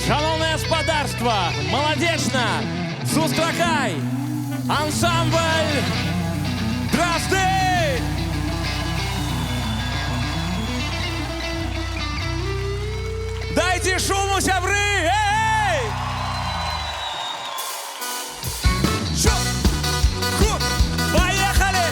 Шановне господарство, молодечно, Сустракай, ансамбль, Дрозды! Дайте шуму, сябры! Эй! Шо? Хуп! Поехали!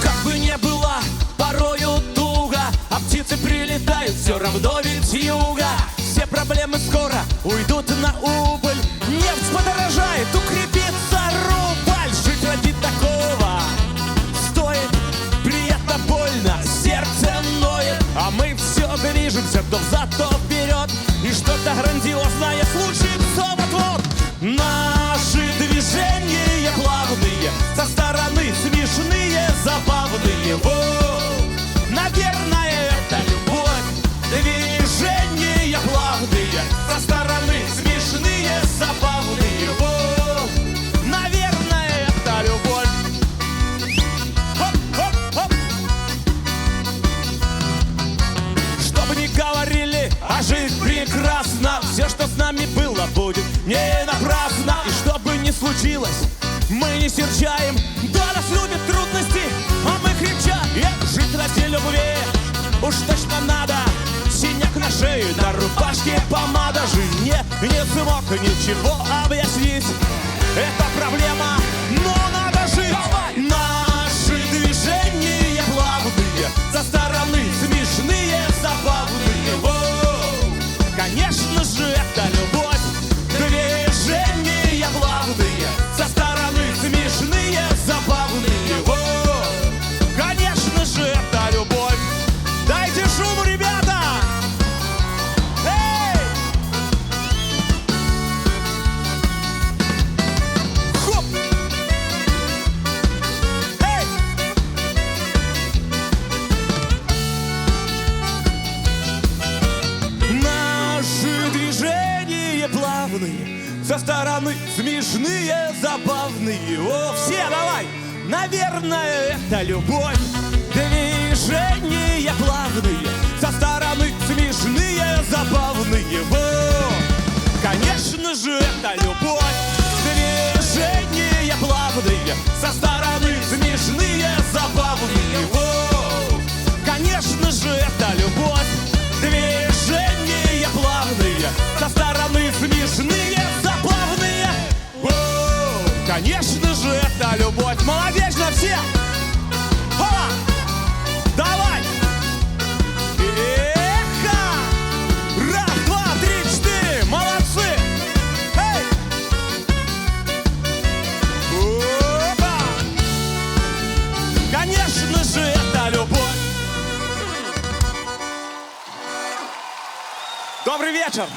Как бы не было порою туго, а птицы прилетают все равно ведь с юга. Все проблемы скоро уйдут на убыль. Нефть подорожает, укрепится рубль. Жить ради такого стоит, приятно, больно, сердце ноет. А мы все движемся то взад, то вперед. И что-то грандиозное случится вот-вот. Наши движения плавные, со стороны смешные, забавные. Воу, наверное, это любовь. Движения плавные, со стороны смешные, забавные. Воу, наверное, это любовь. Хоп-хоп-хоп. Чтобы не говорили, а жизнь прекрасна. Все, что с нами было, будет не напрасно. И что бы ни случилось, мы не серчаем. Да, нас любят трудности, а мы кричаем. Жить ради любви уж точно надо. Синяк на шее, на рубашке помада. Жене не смог ничего объяснить. Это проблема, но надо жить. Наши движения плавные, со стороны смешные, забавные. Воу, конечно же, это любовь. Движения плавные, со стороны смешные, забавные. Воу, конечно же, это любовь. Дайте шуму, ребята! Эй! Хоп! Эй! Наши движения плавные, со стороны смешные, забавные. О, все, давай! Наверное, это любовь. Движения плавные, со стороны смешные, забавные. Во! Конечно же, это любовь. Движения плавные, со стороны смешные, забавные. Во! Конечно же, это любовь. Движения плавные, со стороны смешные, забавные. Во! Конечно же, это любовь. Молодечно все! Ха! Давай! Эхо! Раз, два, три, четыре! Молодцы! Эй! Опа! Конечно же, это любовь! Добрый вечер!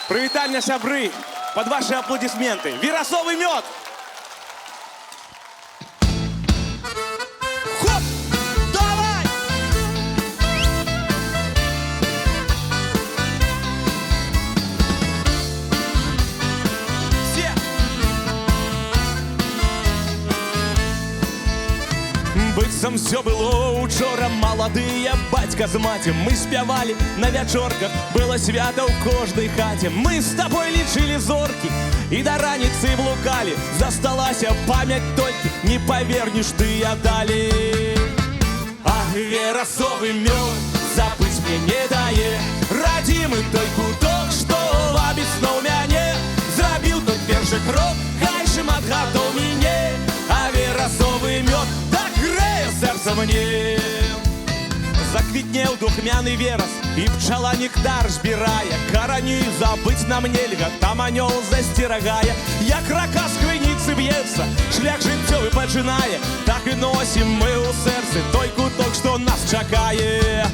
Привитание, сябры! Под ваши аплодисменты! Виросовый мед! Быццам все было учора, молодые батька з матем. Мы спявали на вечорках, было свято у кожнай хаце. Мы с тобой лічылі зорки и до раницы блукали. Засталася память только, не повернешь ты я дали. А веросовый мед забыть мне не дае. Радимый той куток, что лабіцна ў мяне. Зрабіў той першы крок, хай шмат гадоў міне. А веросовый мед так грэе сэрца мне. Заквітнеў духмяны верас, і пчала нектар збірае. Карані забыць нам нельга, там анёл засцерагае. Як рака з крыніцы б'ецца, шлях жыццёвы пачынае. Так і носім мы ў сэрцы той куток, што нас чакае.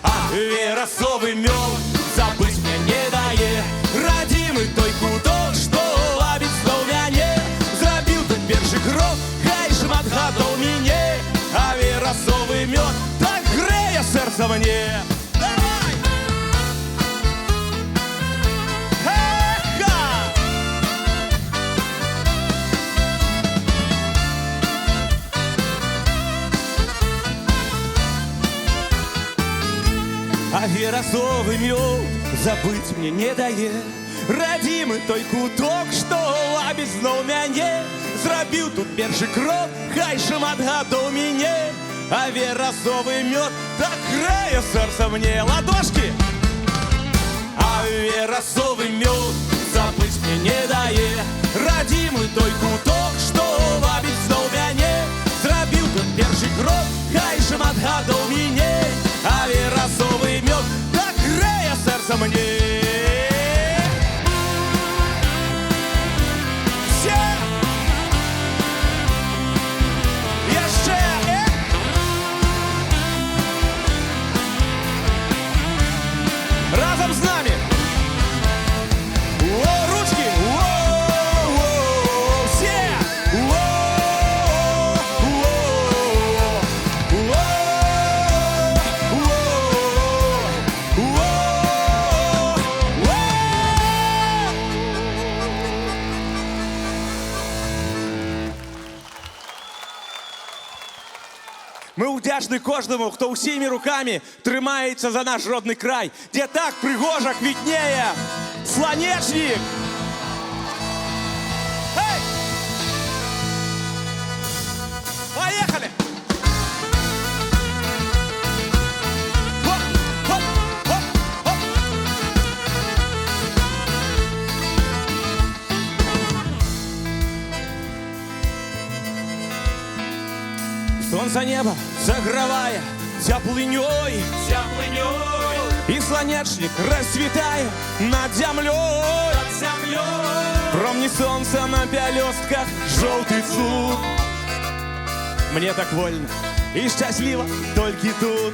А верасовый мёд забыць мне не дае. Радзімы той куток, што лабіць зноў мяне. Зрабіў той першы крок, хай шмат гадоў міне. сердце мне. Давай! Ха! А веросовый мед забыть мне не дает. Радимый той куток, што лабіць зноў мяне. Зрабіў тут першы крок, хай шмат гадоў мяне. А верасовый мед так грэе сэрца мне. Ладошки! А верасовый мед забыть мне не дае. Радимый той куток, што лабіць зноў мяне. Зрабіў тут першы крок, хай шмат гадоў мяне. А верасовый мед так грэе сэрца мне. Разом с нами! О, ручки! О, все! Мы удячны кожнаму, хто ўсімі рукамі трымаецца за наш родны край, дзе так прыгожа квітнее сланечнік. Эй! Поехали! Хоп, хоп, хоп, хоп. Солнце неба загравая теплынёй, и сланечник расцветая над землей. Промни солнца на пялёстках желтый цуд. Мне так вольно и счастливо толькі тут.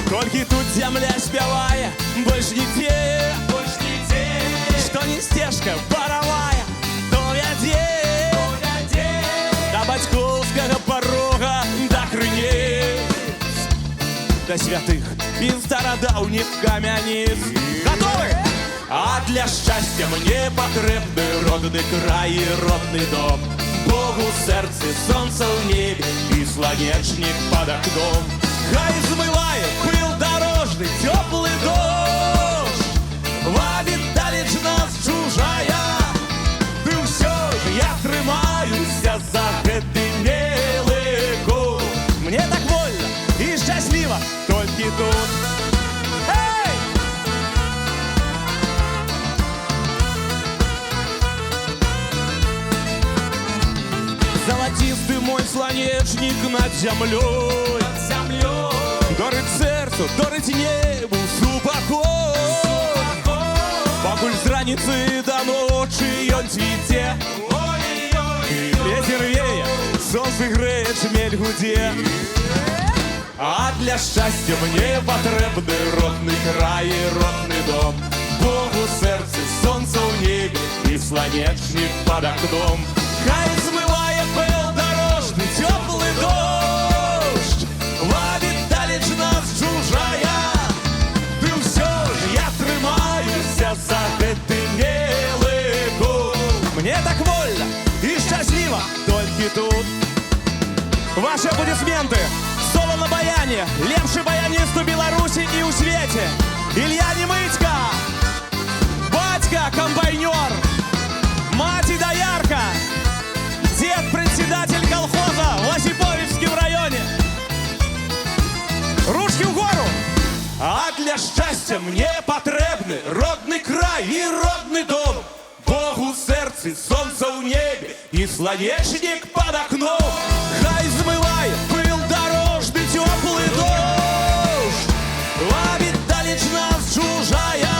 Толькі тут земля спявае, больш не те, что не стежка паровая, то вядзе до бацькоўскага порога, до крыніц, до святых і старадаўніх камяніц. Готовы? А для счастья мне патрэбны родны край и родный дом. Богу в сердце, солнце в небе и сланечник под окном. Хай змывает пыл дорожный, теплый дождь, вабит далеч нас чужая. Ты все же я трымаюся за гэты милый год. Мне так вольно и счастливо толькі тут. Эй! Золотистый мой сланечник над землей, дорыць сердцу, дорыць небу супакой. Пакуль з раніцы до ночи ён цвіце, ветер вее, солнце грэе, чмель гудзе. А для счастья мне патрэбны родный край и родный дом. Богу в сердце, солнце в небе и сланечник под окном. Хай змывае пыл дорожный, теплый дождь, вабит далеч нас чужая. Ты все же я трымаюся за гэты милый год. Мне так вольно и счастливо толькі тут. Ваши аплодисменты. Соло на баяне, лепший баянист у Беларуси и у свете. Илья Немыцька, батька комбайнер, мать доярка, дед председатель колхоза в Осиповичском районе. Ручки в гору. А для счастья мне потребны родный край и родный дом. Богу в сердце, солнце в небе и сланечник под окном. Хай змывает пыл дорожный, теплый дождь, вабит далеч нас чужая.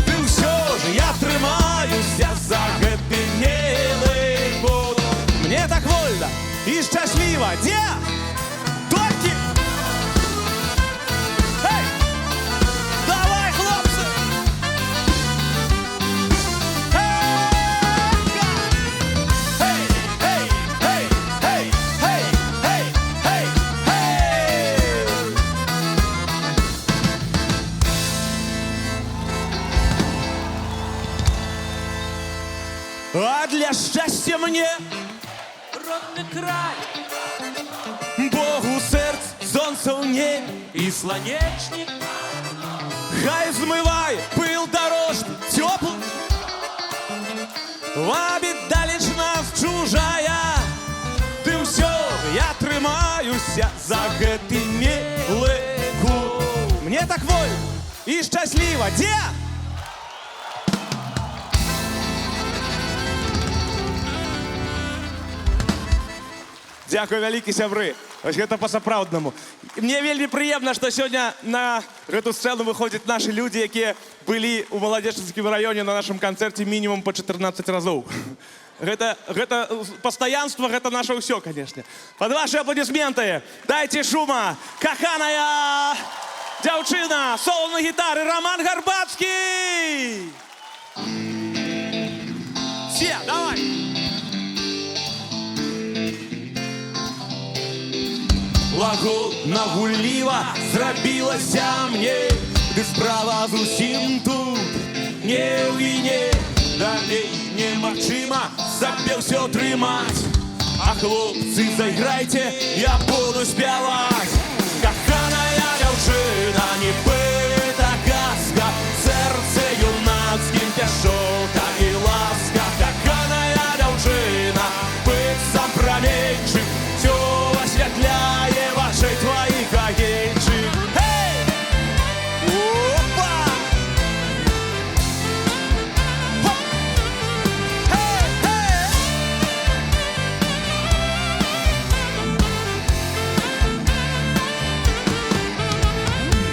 Ты все же я трымаюся за гэты милый год. Мне так вольно и счастливо, где? Толькі. Эй! Давай, хлопцы! Эй! Эй! Эй! Эй! Эй! А для счастья мне родный край, Богу сердце, солнце в небе, и слонечник, хай змиває пил дорожки теплый. Віддаліч нас чужая, тим все, я тримаюся за гэты милыку. Мне так вольно і щасливо, де? Дякую, вялікі сябры. Ось гэта па-сапраўднаму. Мне вельмі прыемна, што сёння на гэту сцэну выходзяць нашы людзі, якія былі ў Маладзечанскім раёне на нашым канцэрце мінімум па 14 разоў. Гэта пастаянства, гэта наша ўсё, канешне. Пад вашы апладысменты дайце шума, каханая дзяўчына, соло на гітары Роман Гарбацкі! Все, давай! Лагодна гулліва зрабілася мне, ды справа зусім тут не ў віне. Далей немагчыма сабе ўсё трымаць. А хлопцы, зайграйце, я буду спяваць. Каханая дзяўчына, нібыта казка, сэрце юнацкім пяшчота і ласка. Каханая дзяўчына, быццам праменьчык, всё асвятляе вачэй тваіх агеньчык. Хей! Опа! Хоп! Хей, хей!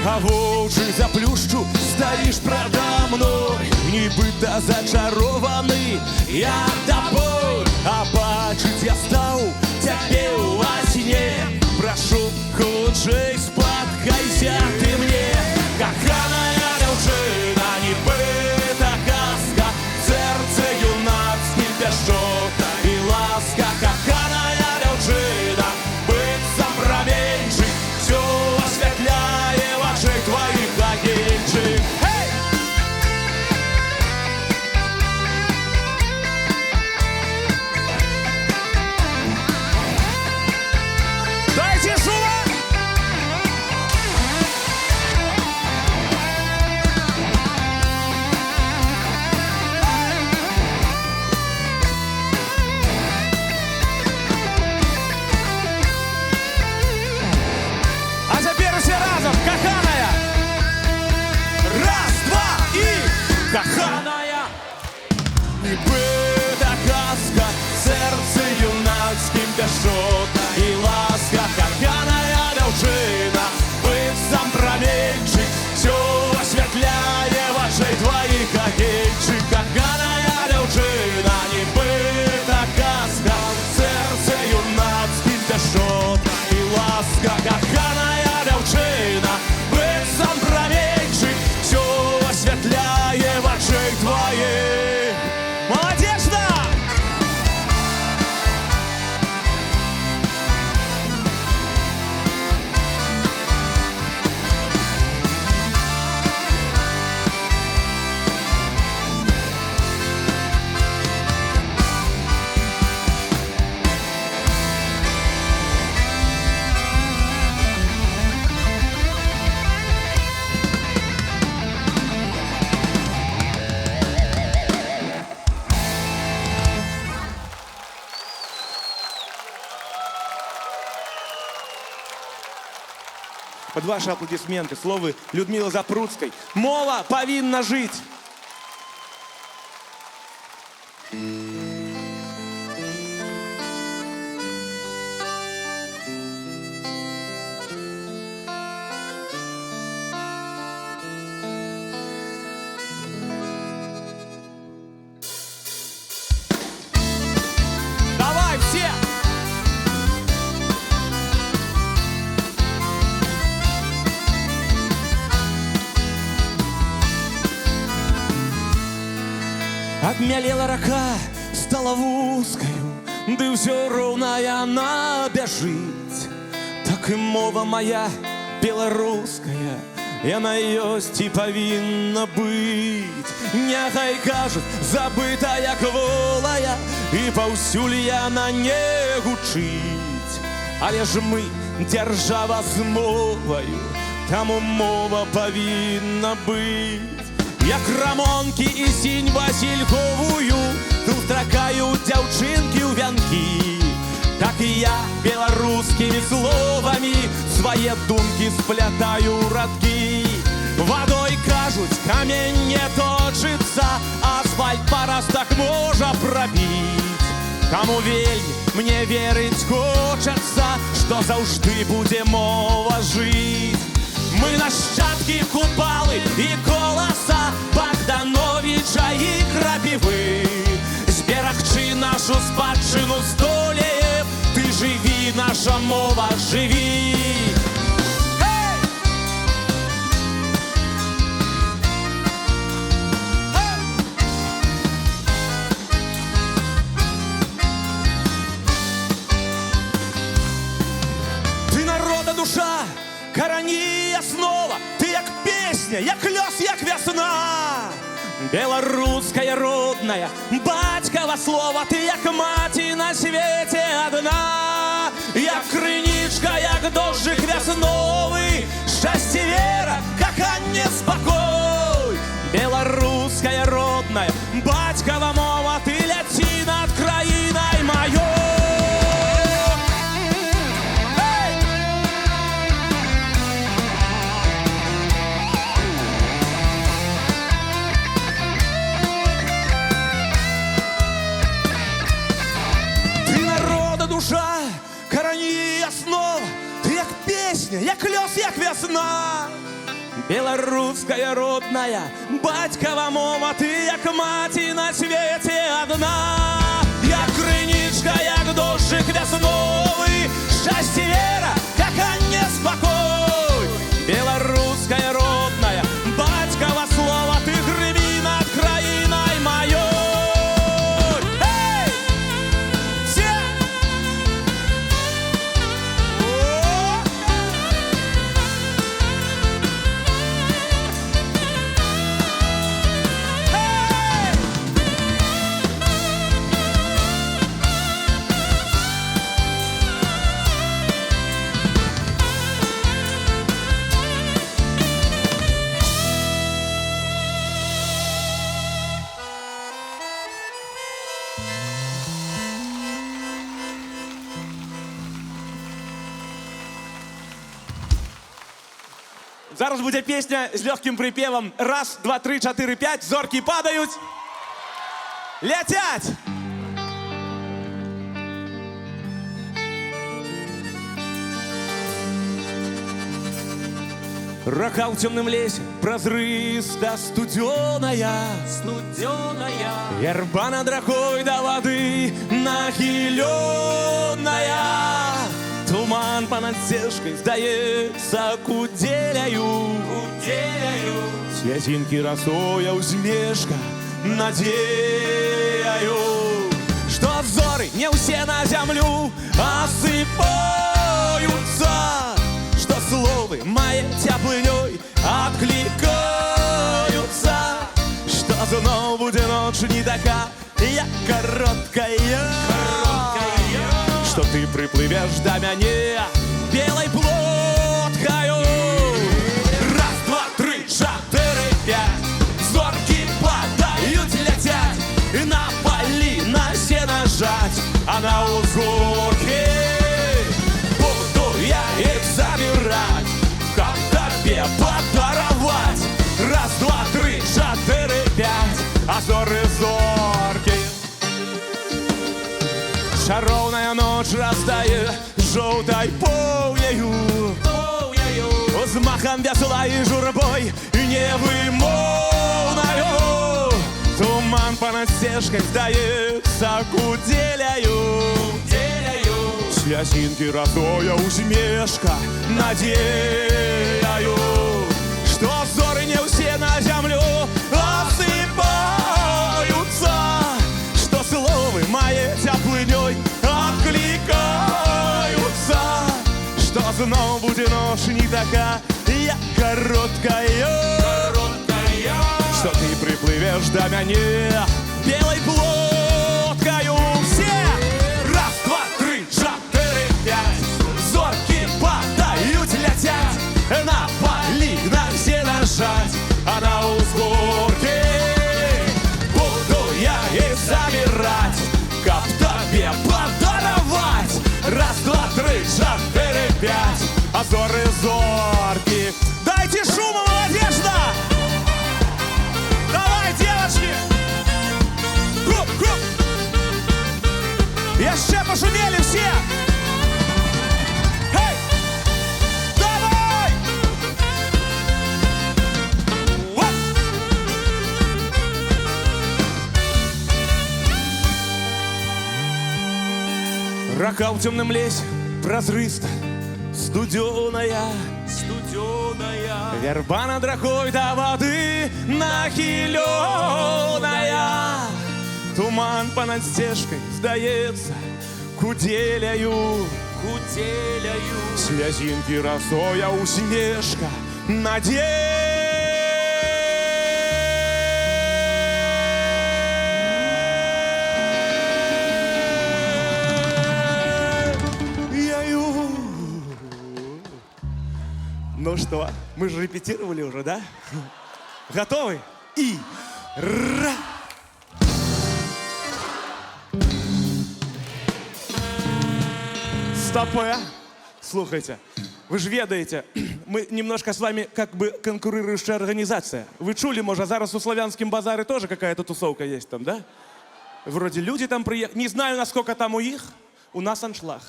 А вочы заплюшчу, стаіш прада мной, нібыта зачарованы я тобой. А бачыць я стаў цябе ўва сне, прашу, хутчэй спаткайся ты мне. Каханая дзяўчына, нібыта казка, сэрце юнацкім пяшчота і ласка. Каханая дзяўчына, быццам праменьчык, всё асвятляе вачэй тваіх агеньчык. Хей! Дайте шума! А теперь все разом, каханая! Раз, два и каханая! Нібыта казка, сэрце юнацкім пяшчота і ласка. Каханая дзяўчына, быццам праменьчык, всё асвятляе вачэй тваіх агеньчык. Каханая дзяўчына, нібыта казка, сэрце юнацкім пяшчота і ласка. Каханая дзяўчына, быццам праменьчык, всё асвятляе вачэй тваіх. Молодечно! Под ваши аплодисменты словы Людмилы Запруцкой. Мова повинна жить. Давай все! Обмялела рака, стала вузкаю, ды ўсё роўна яна бяжыць. Так і мова моя беларуская яна ёсць і павінна быць. Няхай кажуць, забыта як волая, і паўсюль яна не гучыць. Але ж мы дзяржава з моваю, таму мова павінна быць. Як рамонкі і сінь васільковую сустракаюць дзяўчынкі ў вянкі, так і я беларускімі словамі свае думкі сплятаю ў радкі. Вадой кажуць, камень не точыцца, асфальт па растах можа прабіць. Каму вельмі мне верыць хочацца, што заўжды будзе мова жыць. Мы нашчадкі Купалы і Коласа, Богдановича і Крапівы. Зберагчы нашу спадчыну здолеем, ты жыві, наша мова, жыві. Ты народа душа, карані і аснова, ты як песня, як лёс, як вясна. Беларуская родная, бацькава слова, ты як маці на свеце адна. Як крынічка, як дожджык вясновы, шчасце, вера, каханне, спакой. Беларуская родная, бацькава мова, ты ляці над краінай маёй. Душа, карані і аснова, ты як песня, як лёс, як вясна. Беларуская родная, бацькава мова, ты як маці на свеце адна. Як крынічка, як дожджык вясновы, шчасце, вера, каханне, спакой. Беларуская родная, бацькава слова, ты грыві над краінай маёй. Зараз будзе песня з лёгкім прыпевам. Раз, два, тры, чатыры, пяць, зоркі падаюць, ляцяць. Рака ў цёмным лесе, празрыста студзёная, студёная, вярба над ракой да вады нахілёная. Туман понад сцежкой, здаецца, кудзеляю, свяцінкі расоя ўзмешка надзеяю, што зоры не ўсе на зямлю асыпаюцца, што словы мае цяплынёй адклікаюцца, што зноў будзе ноч не така, як кароткая, что ты приплывешь до меня белой плоткою. Раз, два, тры, чатыры, пять, зорки падают, летят, и на поли на сено жать, а на узгорке буду я их забирать, как тебе подаровать. Раз, два, тры, чатыры, пять, а зоры зорки. Чароўная ноч растае жоўтай поўняю, з махам вясла і журбой невымоўнаю. Туман понад сцежкай, здаецца, кудзеляю, свяцінкі расоя усмешка надзеяю, што зоры не ўсе на зямлю асыпаюцца, што словы мае цяплынёй адклікаюцца, што зноў будзе ноч не така, як каротка. короткая, что ты приплывешь до меня белой плоткою. Все! Раз, два, три, 4, 5. Зорки падают, летят, на поли, на все нажать, а на узгорке буду я и замирать, как тебе подаровать. Раз, два, три, 4, 5. Азоры, зорки. Дайте шуму, молодежда! Давай, девочки! Круп, круп! Еще пошумели все! Эй! Давай! Вот! Рака в темном лесе, прозрыста, студеная, верба над рекой до воды нахиленная. Туман понад стежкой сдается куделяю, слезинки росоя у снежка Ну что, мы же репетировали уже, да? Готовы? И ра! Стопе! Слухайте, ви ж ведаєте, ми немножко з вами как бы конкурирующая организация. Вы чули, может, зараз у Славянском базаре тоже какая-то тусовка есть там, да? Вроде люди там приехали. Не знаю, насколько там у них, у нас аншлаг.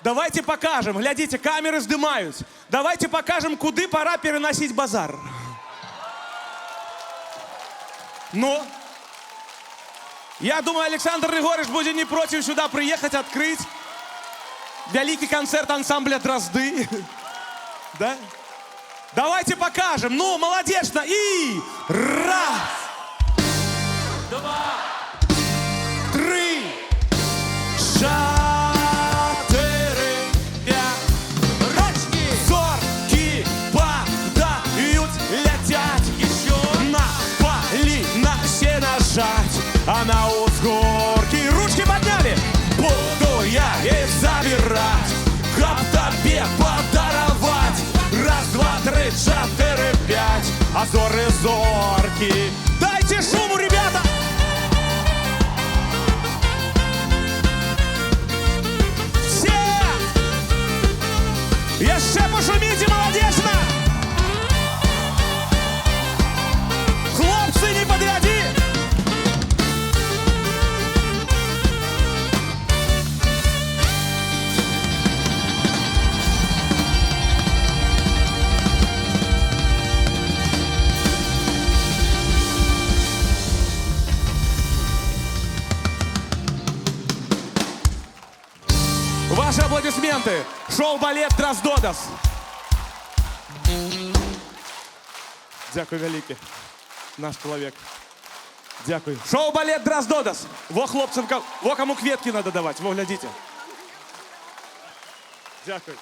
Давайте покажем, глядите, камеры здымают. Давайте покажем, куда пора переносить базар. Ну, я думаю, Александр Григорьевич будет не против сюда приехать, открыть великий концерт ансамбля «Дрозды». Да? Давайте покажем. Ну, молодечно. И раз, Два, три, 4, 5. ручки, Зорки падают, летят еще на поли, на все нажать, а на узгорке ручки подняли. Буду я и забирать, как тебе подаровать. Раз, два, три, 4, 5. Азоры, зорки. Дайте шуму, ребята! Еще пошумите, молодежно! Хлопцы, не подряди! Ваши аплодисменты! Шоу-балет «Дроздодас». Дякую велике, наш чоловік. Дякую. Шоу-балет «Дроздодас». Во хлопцам, во кому кветки надо давать, во глядите. Дякую.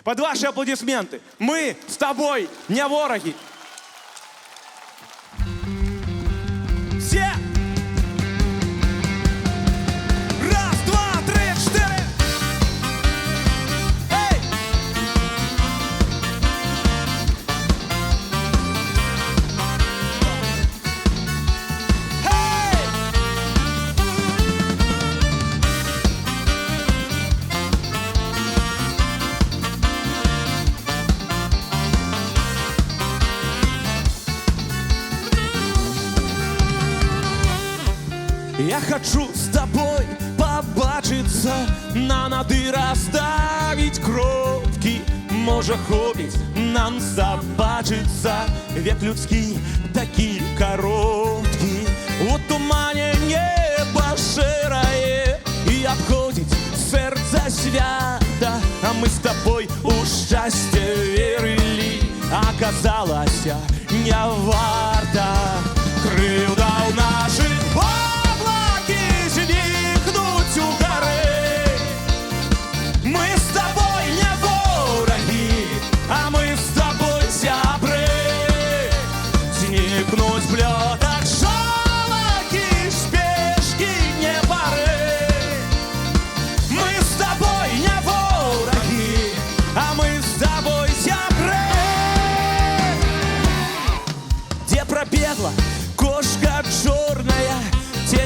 Под ваши аплодисменты. Мы с тобой не вороги. Все! Раз, два, три, 4. Эй! Эй! Я хочу с тобой побачиться, на нады расставить кропки. Може хопить нам собачиться, век людський такий короткий. У тумані небо ширає і обходить серце свята. А ми з тобою у щастя вірили, оказалось не варто. Кривда у наших облаки зникнуть у гори. Мы с тобой не вороги, а мы с тобой ся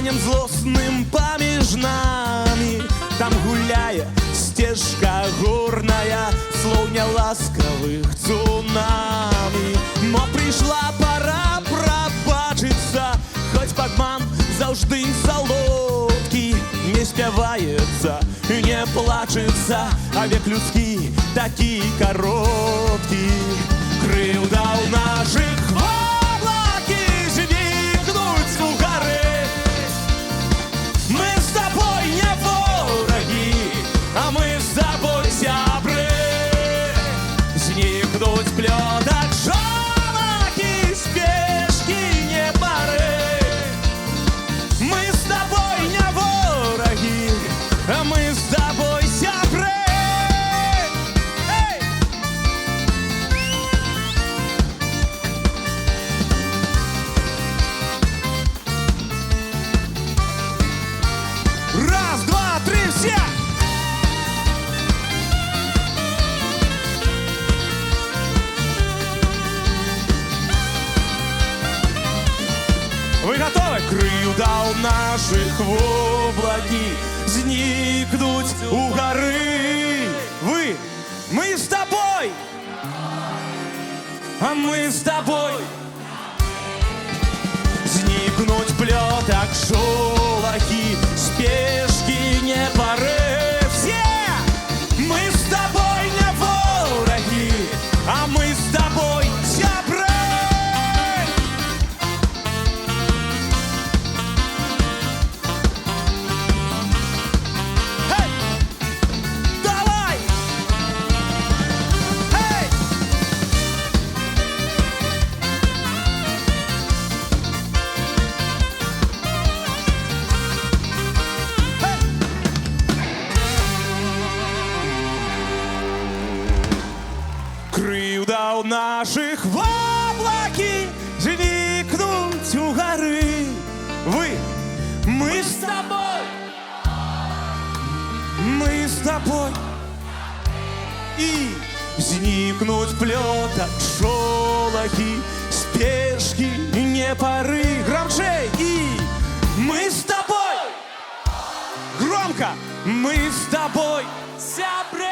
ценем злостным поміж нами. Там гуляе стежка горная, слоўня ласкавых цунамі. Но прыйшла пора прабачыцца, хоць падман заўжды салодкі. Не спяваецца, не плачецца, а век людскі такі кароткі. Крыўда ў нашых воблакі знікнуць у гары. Мы з табой не ворагі, а мы з табой сябры. Знікнуць плётак жолакі, спешкі не пары. Мы з табой не ворагі, а мы з табой сябры. Раз, два, три, все! Вы готовы? Крыўда ў нашых воблакі знікнуць у гары. Вы, мы с тобой, а мы с тобой. Знікнуць плётак шолахі, спешкі не пары. Все! Мы с тобой не ворагі, а мы с тобой сябры. Эй! Давай! Эй! Крыўда ў нашых воблакі знікнуць у гары. Вы, мы с тобой, мы с тобой. И знікнуць плётак шолахі, спешкі не пары. Громчей! И мы с тобой. Громко! Мы с тобой сябры.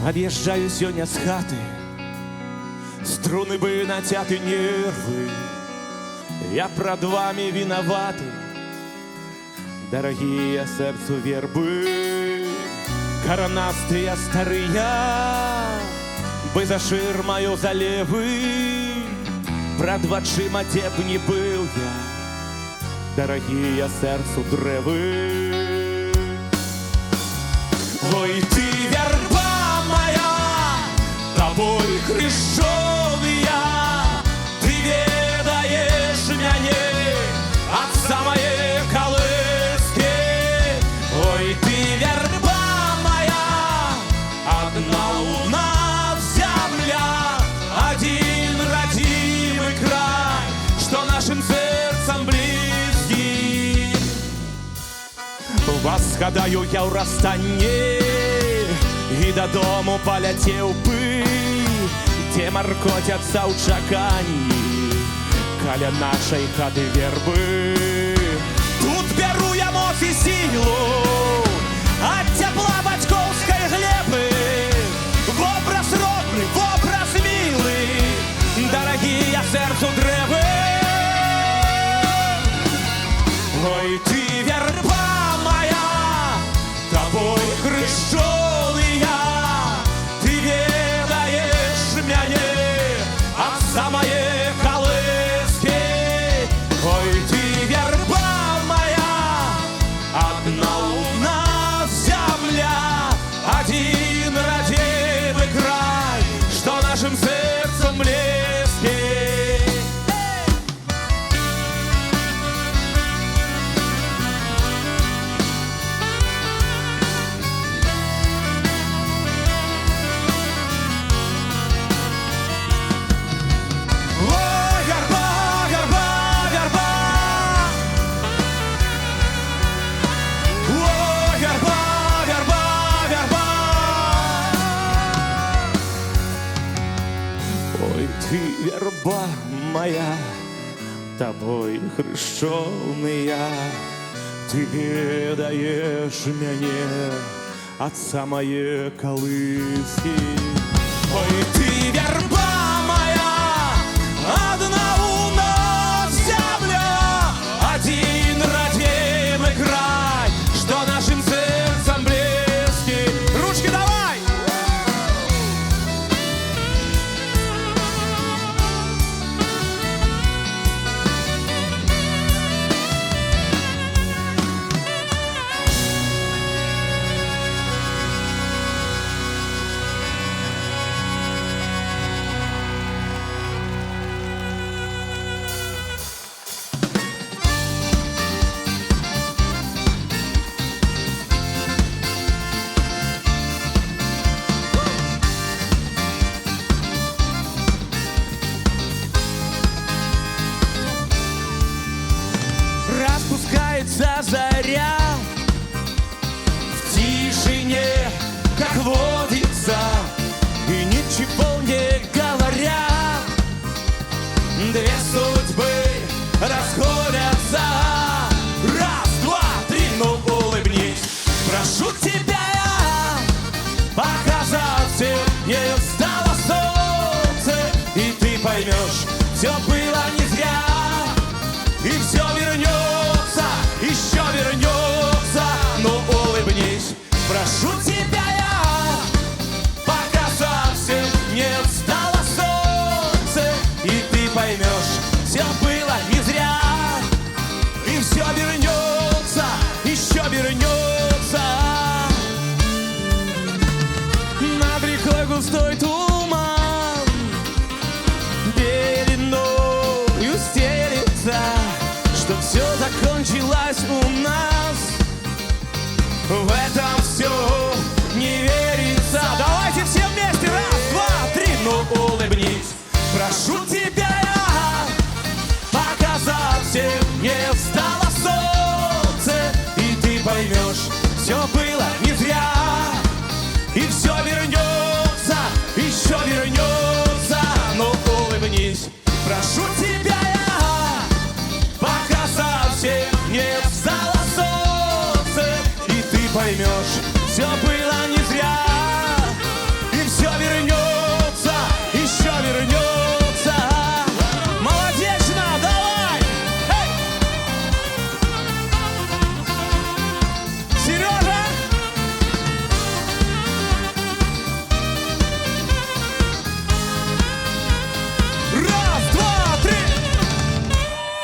Ад'язджаю сёння з хаты, струны бы нацяты нервы. Я пред вами виноваты, дорогие сердцу вербы. Коронастые старые, бы за ширмою залевы. Пред вачыма де б не был я, дорогие сердцу древы. Ой, ты верба моя, тобой хрещёный я, ты ведаешь мяне от самой колыски. Ой, ты верба моя, одна у нас земля, один родимый край, что нашим сердцам близкий. Восхадаю я ў расстанні, і дадому паляцеў бы, дзе маркоцяцца ў чаканні каля нашай хаты вербы. Тут беру я моц і сілу ад цяпла бацькоўскай глебы. Вобраз родны, вобраз мілы, дарагія сэрцу дрэвы. Ой, ты верба моя, тобой хрещёный я, ты ведаешь мяне от самой колыски. Ой, ты верба моя, одна у нас земля, один родимый край, что нашим сердцем близкий. Ой, ты верба моя, тобой хрещеный я, ты даешь мне отца моей колыски. Ой, ты верба моя, одна у нас земля, один родимый край, что нашим сердцем близкий. Ручки давай! Распускается заря в тишине, как водится, и ничего не говоря. Две судьбы расходятся. Раз, два, три, ну улыбнись. Прошу тебя я, пока совсем не встало солнце, и ты поймешь, все было не зря. И все вернется, еще вернется, ну улыбнись. Прошу тебя я, пока совсем не встало солнце, и ты поймешь, все было не зря. И все вернется, еще вернется. Над рекой густой туман пеленою стелится, что все закончилось у нас. В этом все не верится. Давайте все вместе. Раз, два, три, ну улыбнись. Прошу тебя я, пока совсем не встало солнце, и ты поймешь, все было не зря. И все вернется, еще вернется, ну улыбнись. Прошу тебя я, пока совсем не встало солнце, и ты поймешь, все было не зря. И все вернется, еще вернется. Молодечно, давай! Эй! Сережа! Раз, два, три!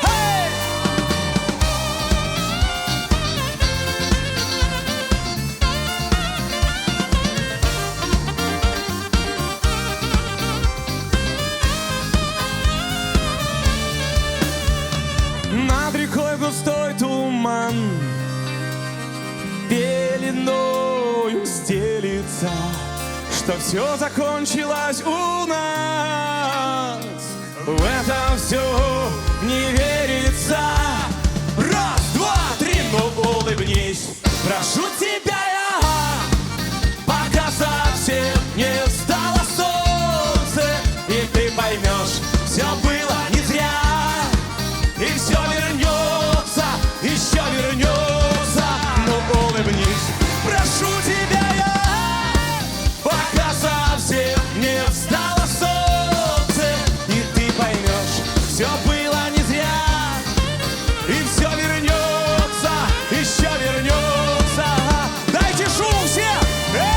Эй! Над рекой густой туман пеленою стелится, что все закончилось у нас. В это все не верится. Раз, два, три, ну улыбнись. Прошу тебя я, пока совсем не встало солнце, и ты поймешь, все было не зря. И все вернется, еще вернется, ну улыбнись. Прошу тебя я, пока совсем не встало солнце, и ты поймешь, все было не зря. И все вернется, еще вернется. Дайте шум все! Эй!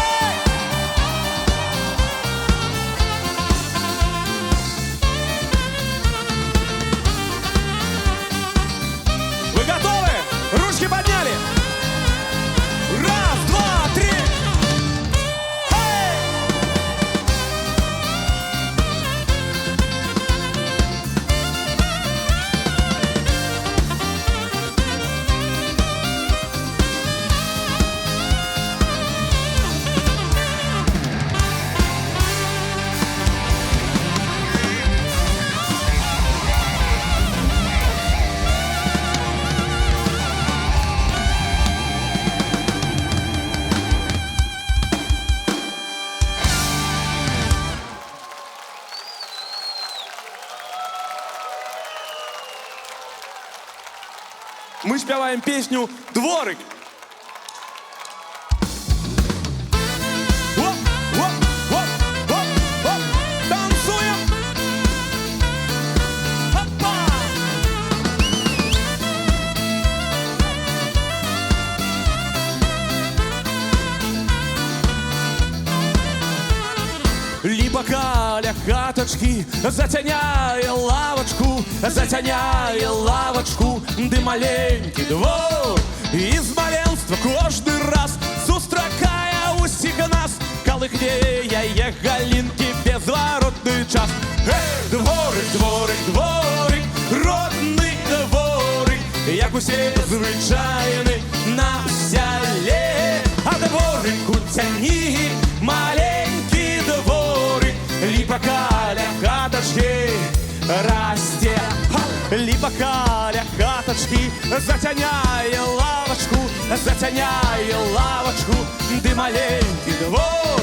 Вы готовы? Ручки подняли. Раз, два, три. Эй! Ми співаємо пісню «Дворик». Оп, оп, оп, оп, оп. Танцуємо. Опа! Либо Галя хаточки затяняє лавочку, де маленький двор. Із маленства кожний раз зустракає усіх нас, коли гріє галінки безворотний час. Ей, дворик, дворик, дворик, родний дворик, як усі звичайні на селі. А дворику тяні маленький дворик, липа Галя хаточки расте. Липа Галя хаточки затяняє лавочку, де маленький двор.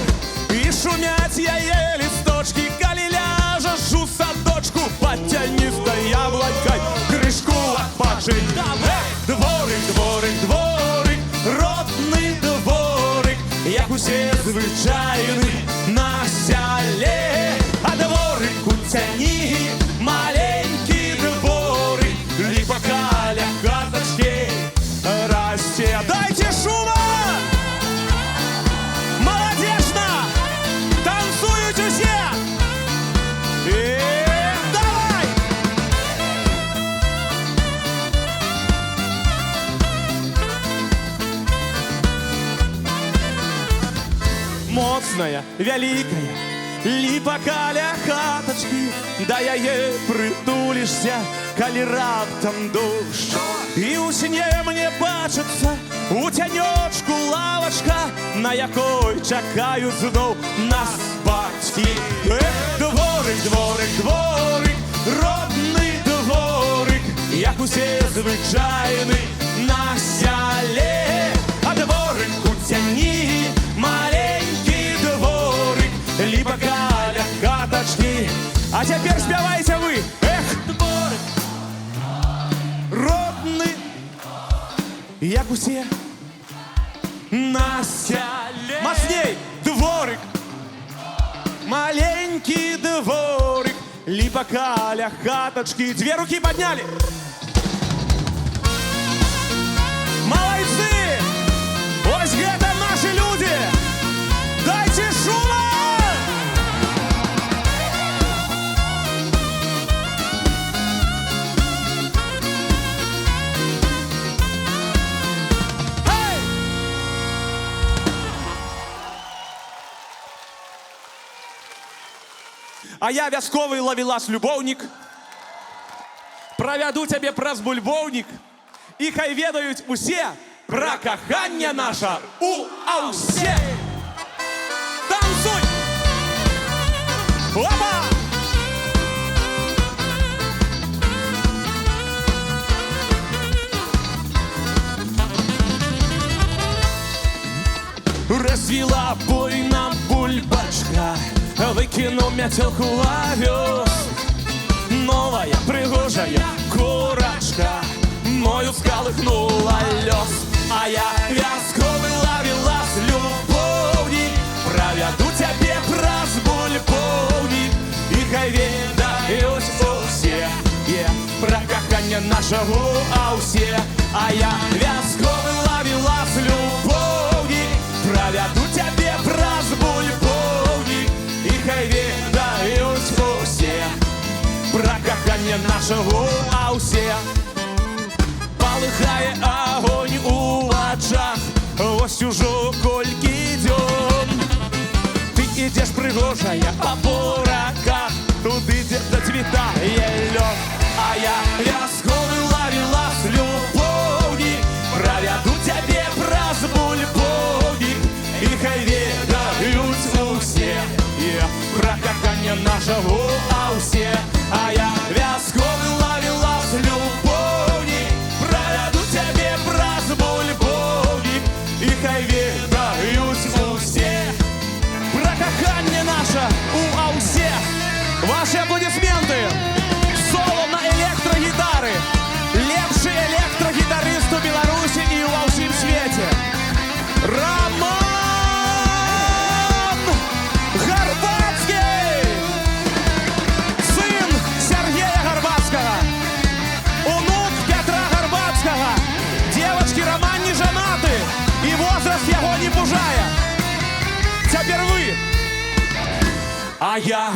І шумять яє листочки, коли ляжеш у садочку, потяни з яблокой кришку отпаши. Дворик, дворик, дворик, родний дворик, як усі звичайні на селі. А дворику тяні маленький дворик, липа Галя хаточки расте. Дайте шума! Молодежно! Танцуют все! И давай! Моцная, великая липа Галя хаточки, да яе притулишься, коли раптом дощ. І у сне мне бачиться у тянечку лавочка, на якой чекають знов нас батьки. Дворик, дворик, дворик, родний дворик, як усі звичайні на селі. А дворику тяні маленький дворик, липа Галя хаточки. А теперь співайте ви. Эх, дворик, родний, як усі на селі. Мощней. Дворик, маленький дворик, липа Галя хаточки. Две руки подняли. Молодцы! Ось гэта наши люди! Дайте шума! Эй! А я вязковый ловелас-любовник, провяду тебе праз бульбовник, і хай ведають усе про кохання наша у аусе. Танцуй! Опа! Развела буйна бульбашка, выкинул метелку в овес. Новая пригожая курочка мною всколыхнула лёс. А я вязковый ловелас любовник, проведу тебе праз бульбовник, і хай ведають усе про кохання нашого аусе. А я вязковый ловелас любовник, проведу тебе праз бульбовник, і хай ведають усе про кохання нашого аусе. Полыхае огонь у очах, ось ужо кольки идем. Ты идешь пригожая по бураках, туды где зацветает лед. А я вязковый ловелас любовник, проведу тебе праз бульбовник, і хай ведають усе про кохання нашого аусе. А я вязковый ловелас любовник, проведу тебе праз бульбовник, і хай ведають усе про кохання наше у аусе. Ваши аплодисменты! Соло на электрогитары! Лепшие электрогитары а я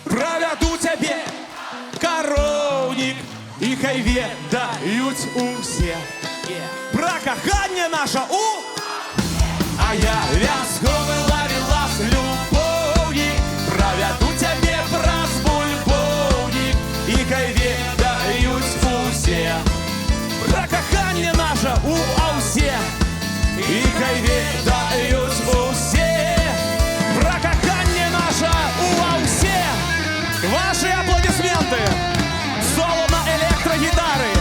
проведу тебе коровник, і хай ведають усе про кохання наше а я вязковый ловелас любовник, проведу тебе праз бульбовник, і хай ведають усе про кохання наше усе, і хай ведають усе про кохання наше усе. Ваши аплодисменты! Соло на электрогитары!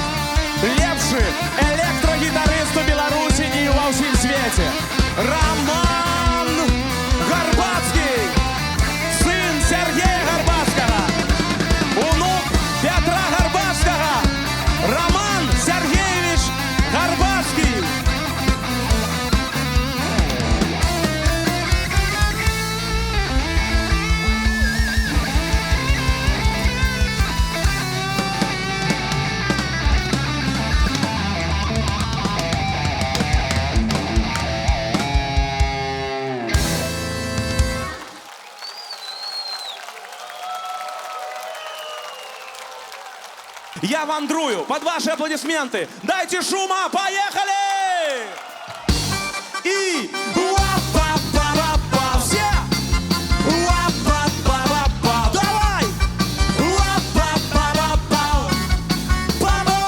Лепший электрогитарист у Беларуси и во всем свете! Роман Горбацкий! Сын Сергея Горбацкого! Внук Петра Горбацкого! Роман Сергеевич Горбацкий! Я вандрую под ваши аплодисменты. Дайте шума, поехали! И уа-па-па-па-па. Все! Уа-па-па-па-па. Давай! Уа-па-па-па-па. Па-ба!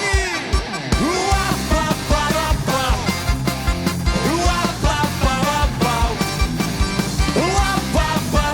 И уа-па-па-па-па. Уа-па-па-па-па. Уа-па-па-па-па.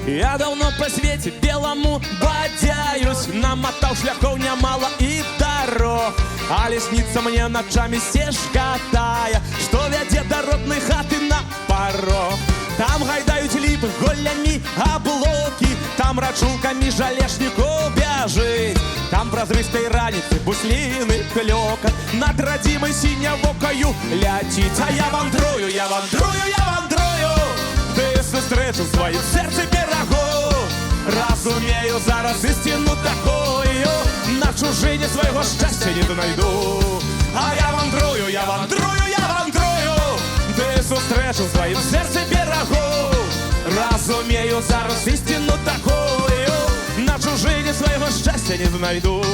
Я давно по свете белому бодяюсь, намотал шляхов немало и дорог, а лестница мне ночами стежка тая, что вядзе до родной хаты на порог. Там гайдают липы голями облоки, там рачулками жалешников бежит, там прозрыстой раницы буслины клёкот, над родимой синевокою летит. А я вандрую, я вандрую, я вандрую, ти зустрічу в своїм серці пирогу. Разумею зараз істину такою, на чужині свого щастя не знайду. А я вандрую, я вандрую, я вандрую, ти зустрічу в своїм серці пирогу. Разумею зараз істину такою, на чужині свого щастя не знайду.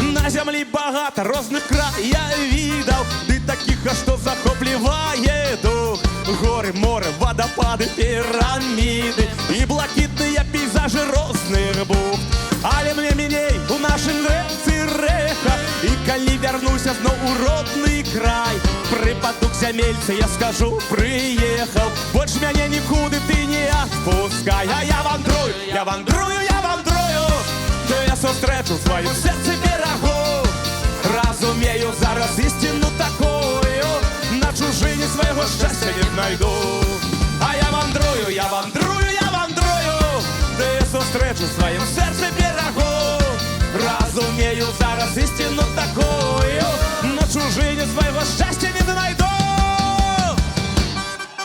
На землі багато різних краєвидів, ти таких, що захоплює дух. Горы, море, водопады, пирамиды и блакитные пейзажи розных бухт. Але мне миней у наших река, и коли вернуся знов у родный край, припаду к земельце, я скажу, приехал, больше меня никуда ты не отпускай. А я вандрую, я вандрую, я вандрую, то я зустрічу в своїм серці пирогу. Разумею зараз істину такою, на чужині свого щастя не знайду. А я вандрую, я вандрую, я вандрую, ти зустрічу в своїм серці пирогу. Разумею зараз істину такою, на чужині свого щастя не знайду.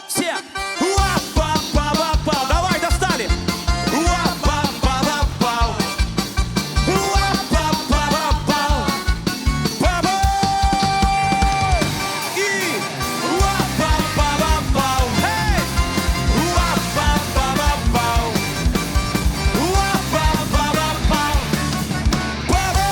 Все! Уа-па-па-па-па. Давай, достали! Уа-па-па-па-па. Уа-па-па-па-па. Па-ба! И уа-па-па-па-па. Эй! Уа-па-па-па-па. Уа-па-па-па-па. Па-ба!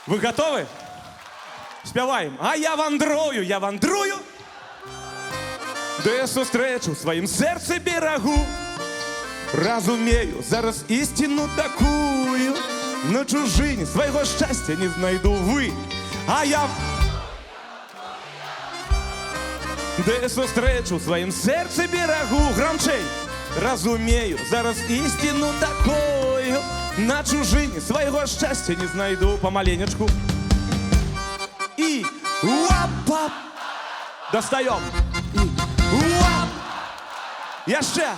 Вы готовы? Співаємо. А я вандрую, де я зустрічу в своїм серці пирогу. Разумею зараз істину такую, на чужині свого щастя не знайду. Ви, а я де я зустрічу в своїм серці пирогу. Громчей. Разумею зараз істину такую, на чужині свого щастя не знайду. Помаленечку. И уап-пап. Достаем. И уап. Еще.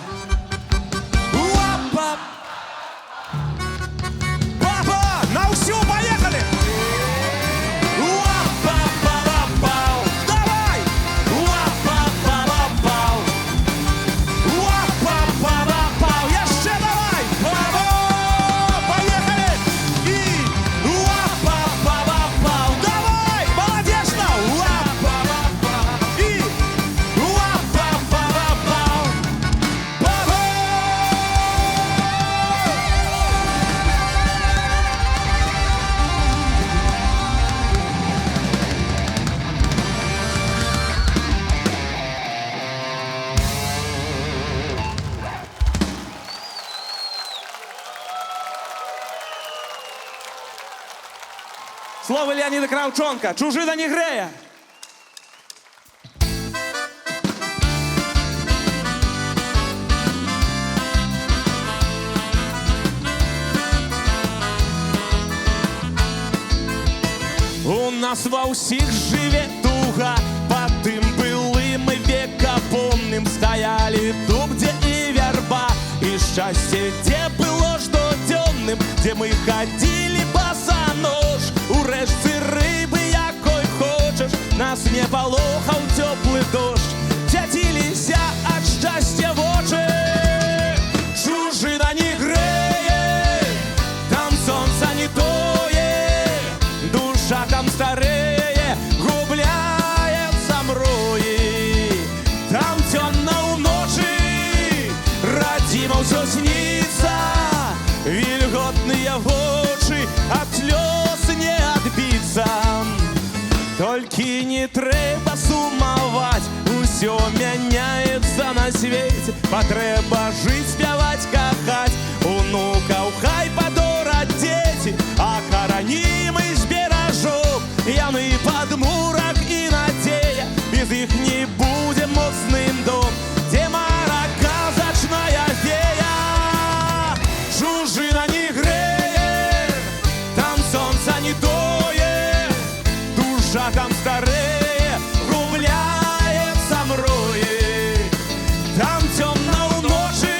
Уап-пап. Папа, на всю, поехали. Слово Леонида Кравченка. Чужина не грея. У нас ва ўсіх жыве туга, па тым былым і векапомным стаялі дуб, дзе і вярба, і шчасце, дзе было штодзённым, дзе мы хадзілі басанож. Урэшце рыбы, якой хочаш, нас не палохаў цёплы дождж, цяціліся ад шчасця вочы. Чужына не грэе, там сонца не тое, душа там старее, губляется мроі. Там цёмна ўночы, радзіма ўсё сніцца, вільготныя вочы, ад слёз не адбіцца. Толькі не трэба сумаваць, усё мяняецца на свеце. Патрэба жыць, спяваць, кахаць, унукаў хай падораць дзеці, а карані мы зберажом, яны падмурак і надзея. Без іх не будзе моцным дом, дзе марака зачная фея. Чужына не грэе, там сонца не тое, душа там старее, губляецца мроі. Там цёмна ўночы,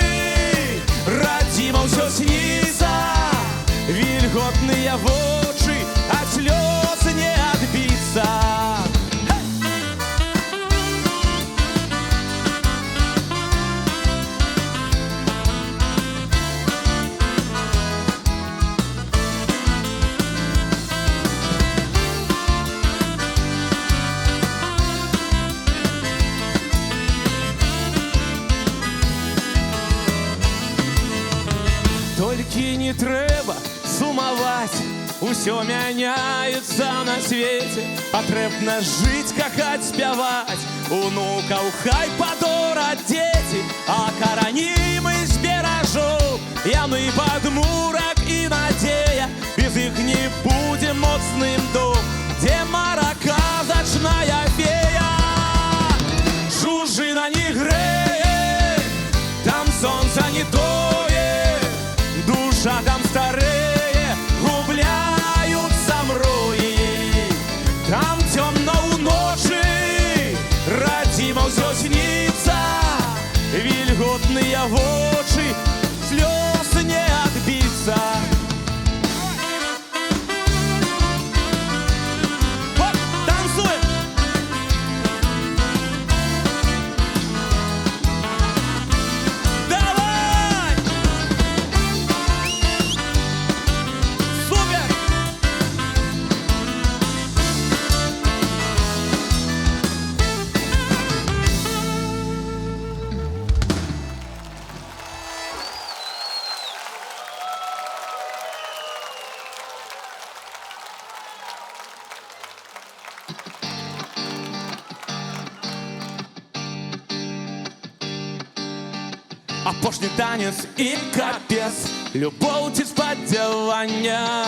радзіма ўсё сніцца, вільготныя вочы, ад слёз не адбіцца. Толькі не трэба сумаваць, усё мяняецца на свеце. Патрэбна жыць, кахаць, спяваць, унукаў хай падораць дзеці, а карані мы зберажом, яны падмурак і надзея. Без іх не будзе моцным дом, дзе марака зачная фея. Чужына не грэе, там сонца не тое, душа там старее, губляются мроі. Там цёмна ўночы, радзіма ўсё сніцца, вільготныя вочы, слёз не адбіцца. Танцуем! Давай! Супер! Апошні танец і капец, любоў ці спадзявання.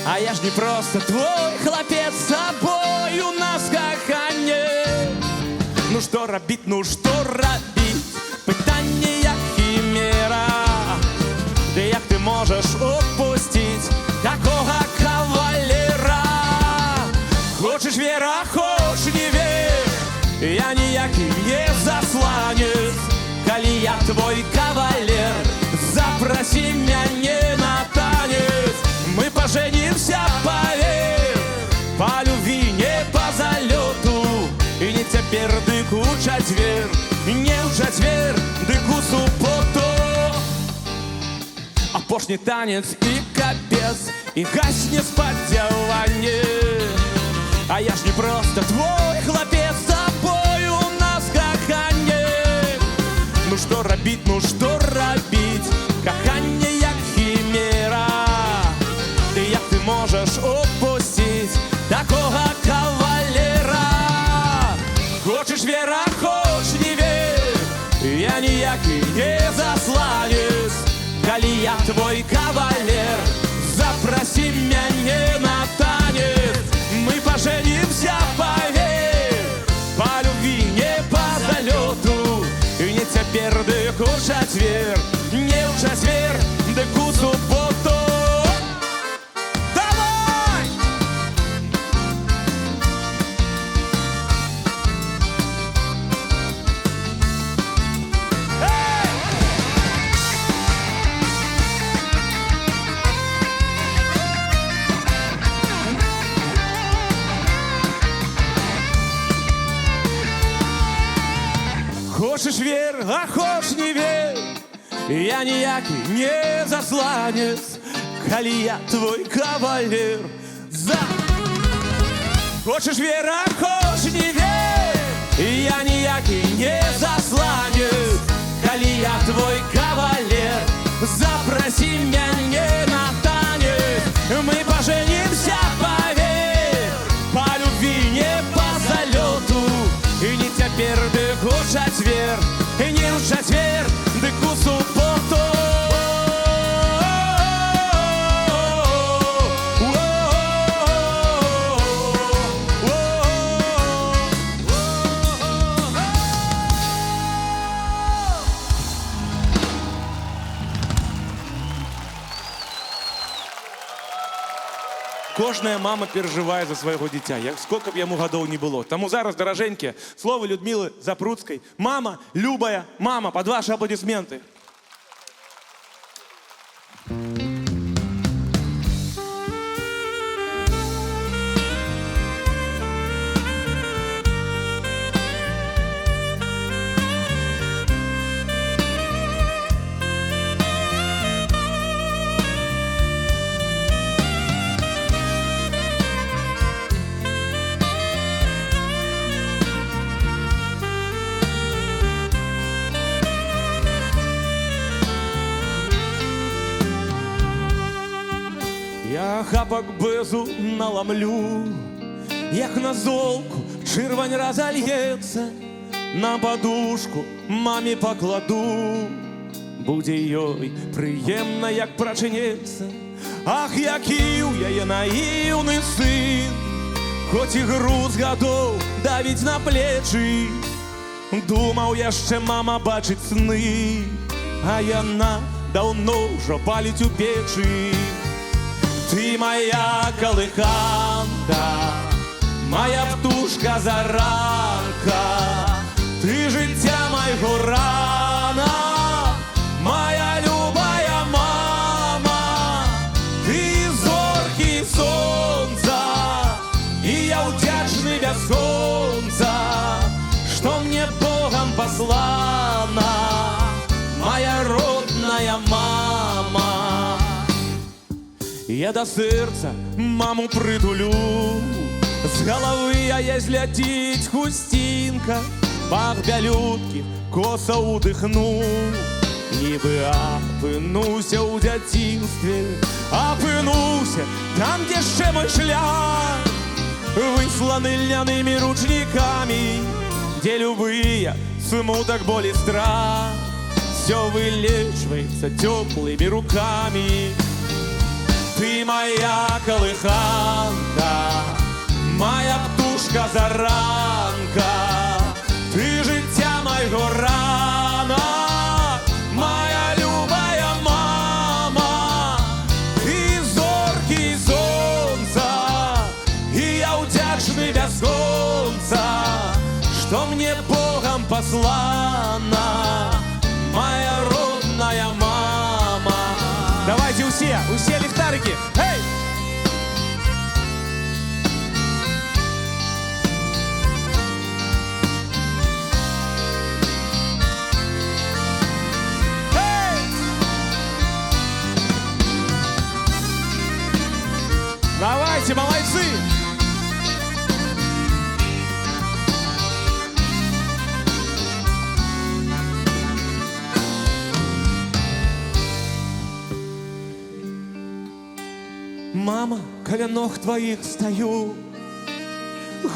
А я ж не просто твой хлапец, с тобой у нас каханне. Ну што рабіць, ну што рабіць, пытанне як хімера. Ды як ты можаш упусціць такога кавалера? Хочаш вера, хоч не вер, я ніякі не засланец. Калі я твой кавалер, запроси мяне на танец. Мы поженимся, поверь, по любви, не по залету. И не цяпер, дык у чацвер, не ў чацвер, дык у суботу. Апошні танец і капец, і гасне спадзяванне. А я ж не просто твой хлапец, с тобой у нас каханне. Ну што рабіць, ну што рабіць, каханне як хімера. Ты як ты можаш упусціць такога кавалера? Хочаш вера, хоч не вер, я ніякі не засланец. Калі я твой кавалер, запроси мяне на танец. тепер дик у четвер, не у четвер, дик у суботу. Давай! Хочешь вер, а хочешь не вер, я ніякий не засланец, коли я твой кавалер. Хочешь вер, а хочешь не вер, я ніякий не засланец, коли я твой кавалер. Запроси меня на танец, мы поженимся, поверь, по любви не по залету. И не теперь дык у четвер, и не у четвер, дык у субботу. Кожная мама переживає за свого дитя, як скільки б йому годов не було. Тому зараз, дороженькі, слово Людмили Запруцької. Мама, любая мама, під ваші аплодисменти. Я хапок безу наламлю, як на золку червонь разольється, на подушку мамі покладу. Буде їй приємно, як прочинеться. Ах, який я є наївний син, хоч і груз годов давить на плечі. Думав я ще мама бачить сни, а яна давно вже палить у печі. Ти моя колиханка, моя птушка заранка, ти життя майго рана, моя любая мама, ти зорки сонця, і я вдячний без конца, що мне Богом послана моя родная мама. Я до сердца маму притулю, с головы я злетить хустинка, пах бялютки косо удихну. Ніби опинуся у дитинстві, опинуся там, де ще мой шлях, висланий льняними ручниками, где любые смуток, боль и страх все вылечивается теплыми руками. Ты моя колыханка, моя птушка заранка, ты життя майго рана, моя любая мама, ты зоркий сонця, и я вдячний без конца, что мне Богом послана моя родная мама. Давайте все ліхтарики, эй! Давайте, молодцы! Мама, каля ног твоих стою,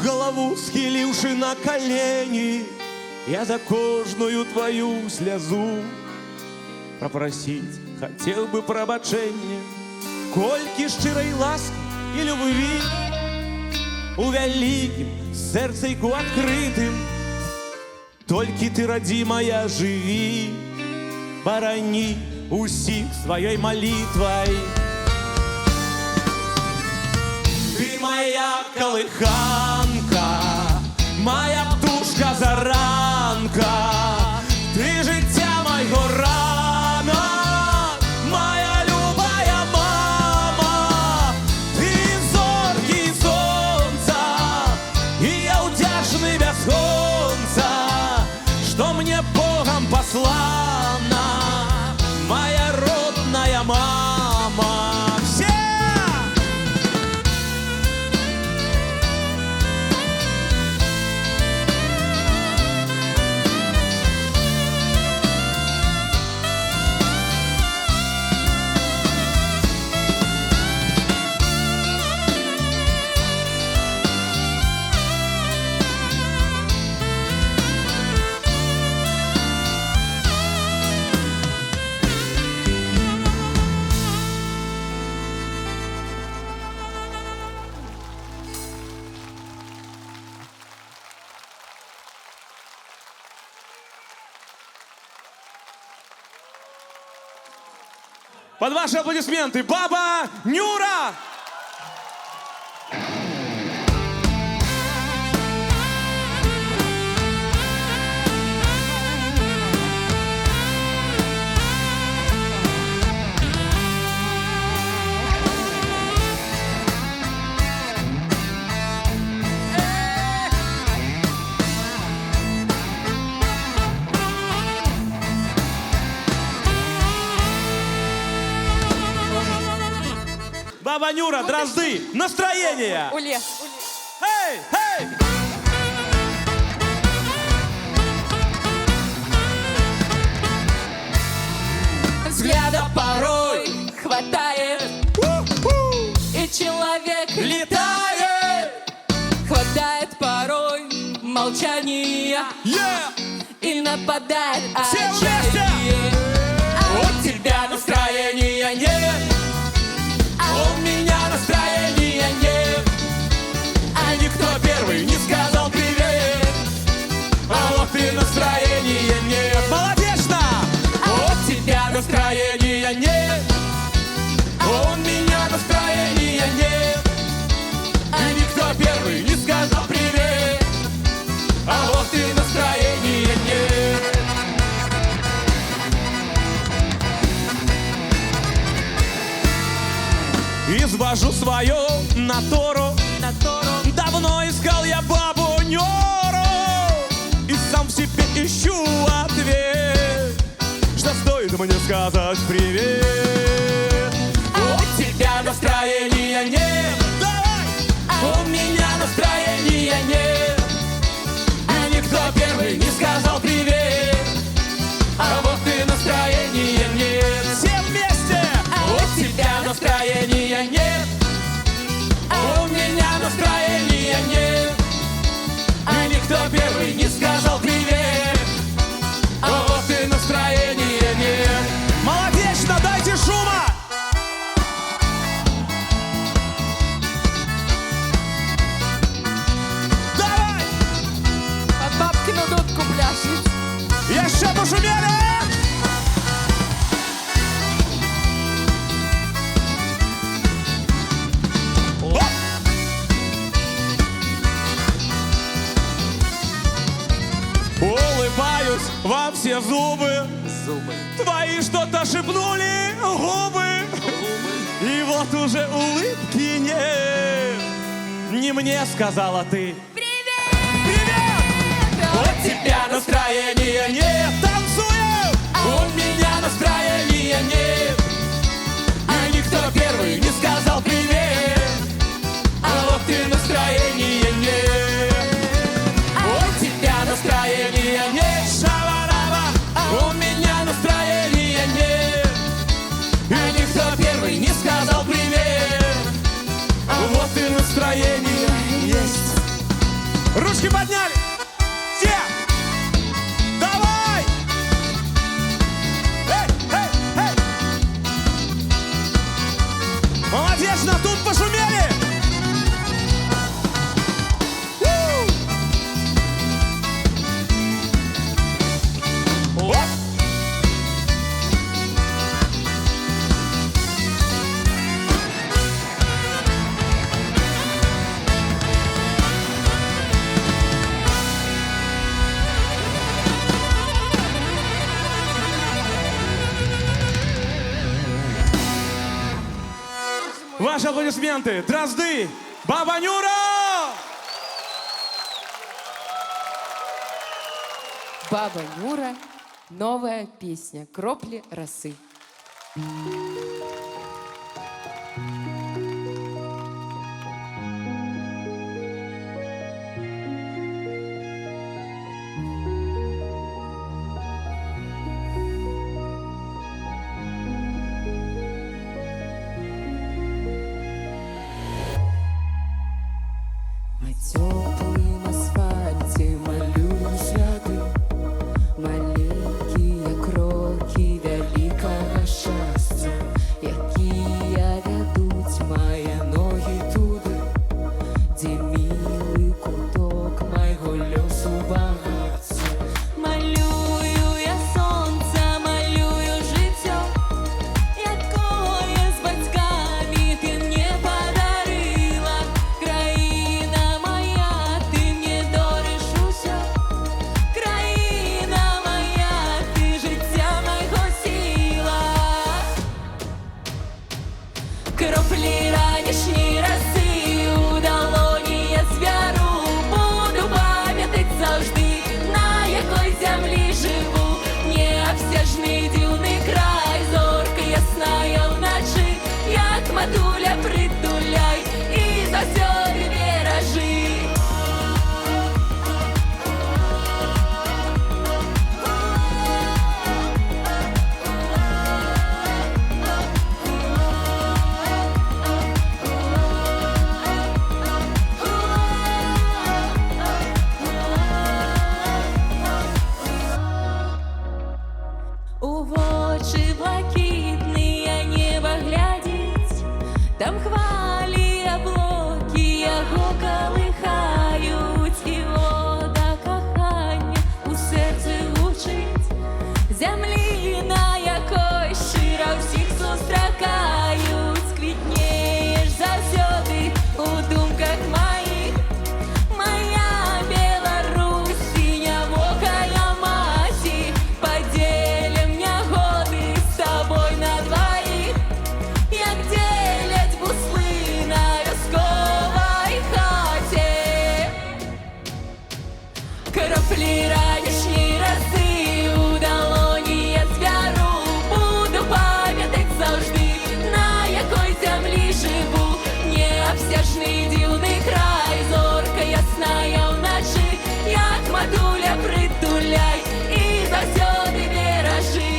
голову схиливши на колени, я за кожную твою слезу попросить хотел бы пробачення, кольки щирої ласки і любви, у великим серцейку открытым Толькі ты, родимая, живи, борони усіх своей молитвой. Ты моя колыханка, моя птушка заранка, ты життя мого ранок, моя любая мама. Ты зоркий сонца, и я удячный бясконца, что мне Богом послана моя родная мама. Все! Под ваши аплодисменты Баба Нюра! Баба Нюра, Дрозды, настроение! Уле. Эй, эй! Взгляда порой хватает, и человек Летает! хватает порой молчания и нападает Все вместе! отчаяние. У тебя настроения нет, у меня настроения нет, а никто первый не сказал привет, а вот и настроения нет. Молодечно! У тебя настроения нет, у меня настроения нет, а никто первый не сказал привет, а вот и настроения нет. Извожу свою натуру, давно искал я бабу Нюру, и сам в себе ищу ответ, что стоит мне сказать привет. У тебя настроения нет, у меня настроения нет, а никто первый не сказал привет, а вот и настроения нет. Все вместе! У тебя настроения нет, у меня настроения нет, а никто первый не сказал привет, а вот и настроения нет. Молодечно, дайте шума! Давай! Под бабкину дудку пляшет. Еще пошумели! Оп! Улыбаюсь во все зубы, твои что-то шепнули губы, и вот уже улыбки нет. Не мне сказала ты. Привет! У тебя настроения нет, танцуем! У меня настроения нет, а никто первый не сказал привет, а вот и настроения нет. У тебя настроения нет, шавараба, у меня настроения нет, а никто первый не сказал привет, а вот и настроение есть. Ваши аплодисменты. Дрозды. Баба Нюра! Баба Нюра. Новая песня «Кропли росы». На теплым асфальте малюю ряды, маленькие кроки великого щастя, якія ведуть мої ноги туди, де милий куток мого льосу багаття. Малюю я сонце, малюю життя, якое з батьками ти мені подарила. Країна моя, ти мені дориш усе. Країна моя, ти життя мого сила. Краплі ранішні роси у долоні я зберу, буду пам'ятать завжди, на якій землі живу. Необсяжний дивний край, зорка ясна вночі, як матуля притуляй і за зорі віражи. У очі блакитні небо глядіть, там хвалі облаки його колихають, і вода кохання у серці гучить, землі, на якої щиро всіх зустракають. Квітнієш завсюди у думках моїх, моя Білорусь, синявокая маті, поделим годы с тобой на двоих, як делять бусли на військовій хаті. Краплі ранішні роси у долоні я зберу, буду пам'ятать завжди, на якій землі живу. Необсяжний дивний край, зорка ясна вночі, як матуля притуляй і завсюди віражи.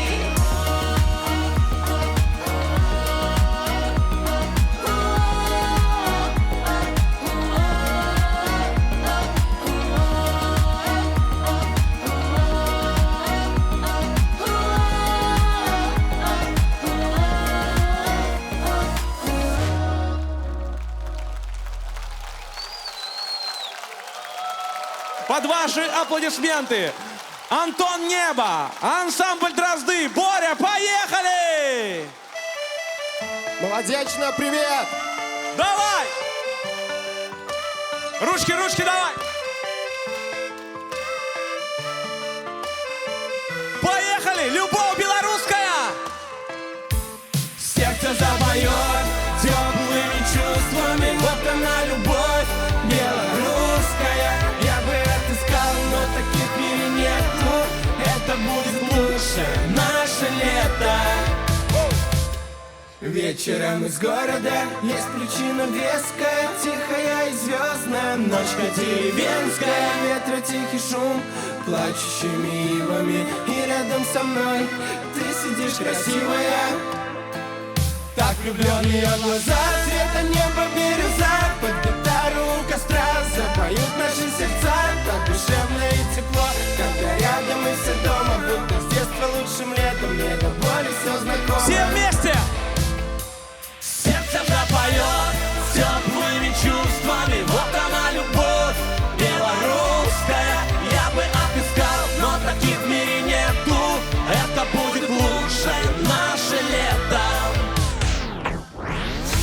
Под ваши аплодисменты. Антон Небо, ансамбль Дрозды. Боря, поехали! Молодечно, привет! Давай! Ручки, ручки, давай! Поехали! Любовь белорусская! Сердце запоет теплыми чувствами. Вот она, любовь белорусская. Я бы отыскал, но таких в мире нету. Это будет лучше наше лето. Вечером из города есть причина веская, тихая и звездная ночка деревенская. Ветра тихий шум, плачущими ивами, и рядом со мной ты сидишь красивая. Так влюбленные глаза, цвета неба бирюза, под гитару у костра запоют наши сердца. Так душевно и тепло, когда рядом и все дома, будто с детства лучшим летом, мне до боли все знакомо. Все вместе! Сердце запоет теплыми чувствами. Вот она, любовь белорусская. Я бы отыскал, но таких в мире нету. Это будет лучшее наше лето.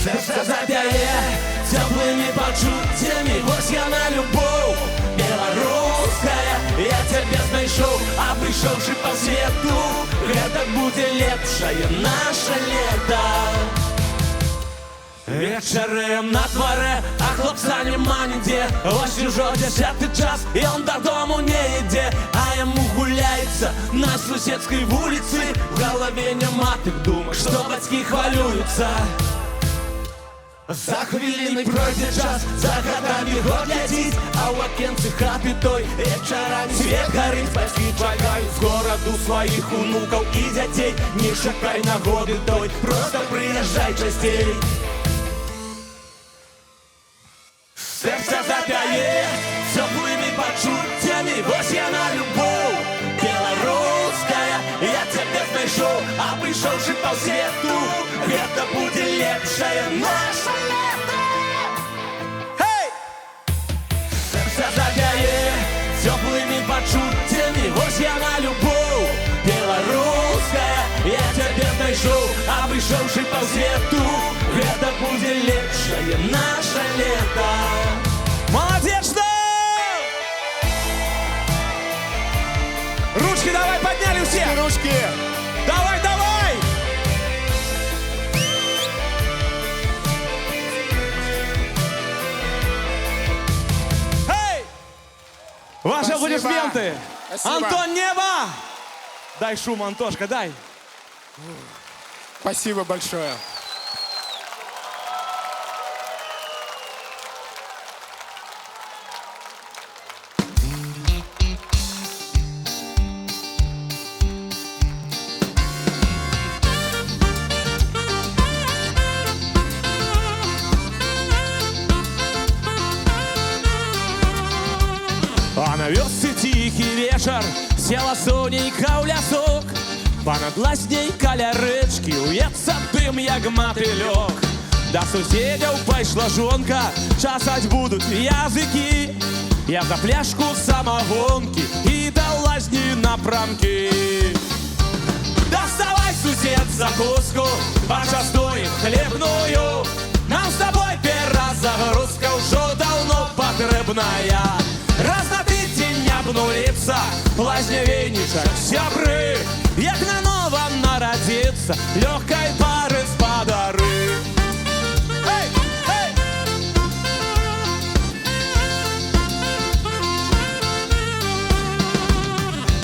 Сердце запяет теплыми почуттями. Вот она, любовь белорусская. Я тебя знайшов, а пришедший по свету. Это будет лепшее наше лето. Вечером на дворе, а хлопца нема нигде. Ось уже 10-й час, и он до дому не йде. А ему гуляется на соседской улице. В голове нема, ты думаешь, что батьки хвалюются. За хвилиною пройде час, за годами год летить, а у окенці хати той вечорами свет горить. Батьки чекають з городу своїх онуків і дітей. Не шукай нагоди той, просто приїжджай частей. Серце зап'яє теплими почуттями, ось я на любов белорусская. Я тебе знайшов, а прийшовши по свету, это буде лепшее наше лето. Hey! Серце зап'яє теплими почуттями, ось я на любов белорусская. Я тебе знайшов, а прийшовши по свету, это буде лепшее наше лето. Молодец, что? Ручки давай подняли все. Ручки. Давай, давай. Эй! Ваши Спасибо. аплодисменты. Спасибо. Антон Небо. Дай шум, Антошка, дай. Спасибо большое. А на вёсце тихий вечер, села сонейка у лясок. Понад ласнейка ля речки уецца дым, як мотылёк. До суседзяў пайшла жонка, часаць будуць языкі. Я за пляшку самогонки и до лазни напрамки. Доставай, сусед, закуску, почастуем хлебную. Нам с тобой перезагрузка уже давно потребная. Раз на тыдзень не обнулится лазневейничак сябры, як на новом народиться легкой пары спадары. Эй, эй!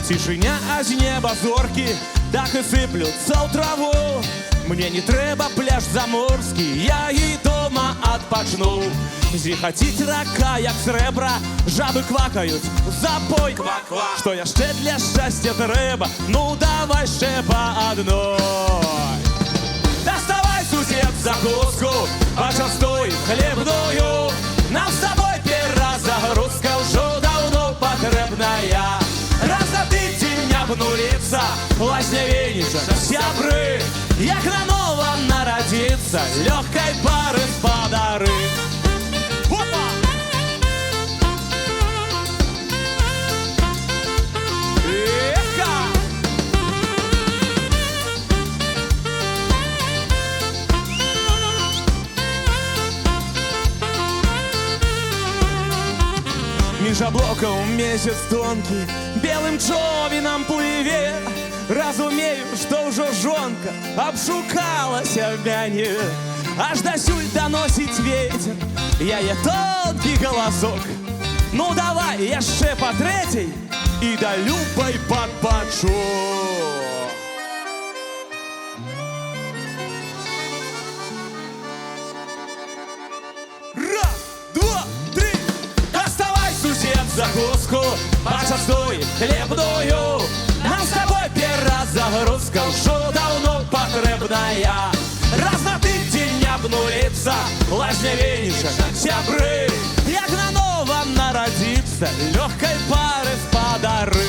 Тишиня, а з неба зорки так и сыплются ў траву. Мне не трэба пляж заморскі, я і дома адпачну. Зіхаціць рака, як срэбра, жабы квакаюць, запой. Ква-ква. Што яшчэ для шчасця трэба? Ну давай ще па адной. Доставай, сусед, закуску, почастуй хлебную. Нам с тобой перезагрузка уже давно потребная. Раз на тыдзень не обнулится лазневейничак сябры, як на новом народиться легкой пары спадары. Опа! Эка! Між облокаў месяц тонкі белым човенам плыве. Разумею, што ўжо жонка абшукалася в мяне. Аж дасюль даносіць ветер яе тонкі галасок. Ну давай яшчэ па трэцяй і да любай падпачу. Раз, два, три. Доставай, сусед, закуску, почастуй хлебную. Нам с тобой перезагрузка уже давно потребная. Раз на тыдзень не обнулится лазневейничак сябры, як на новом народиться легкой пары спадары.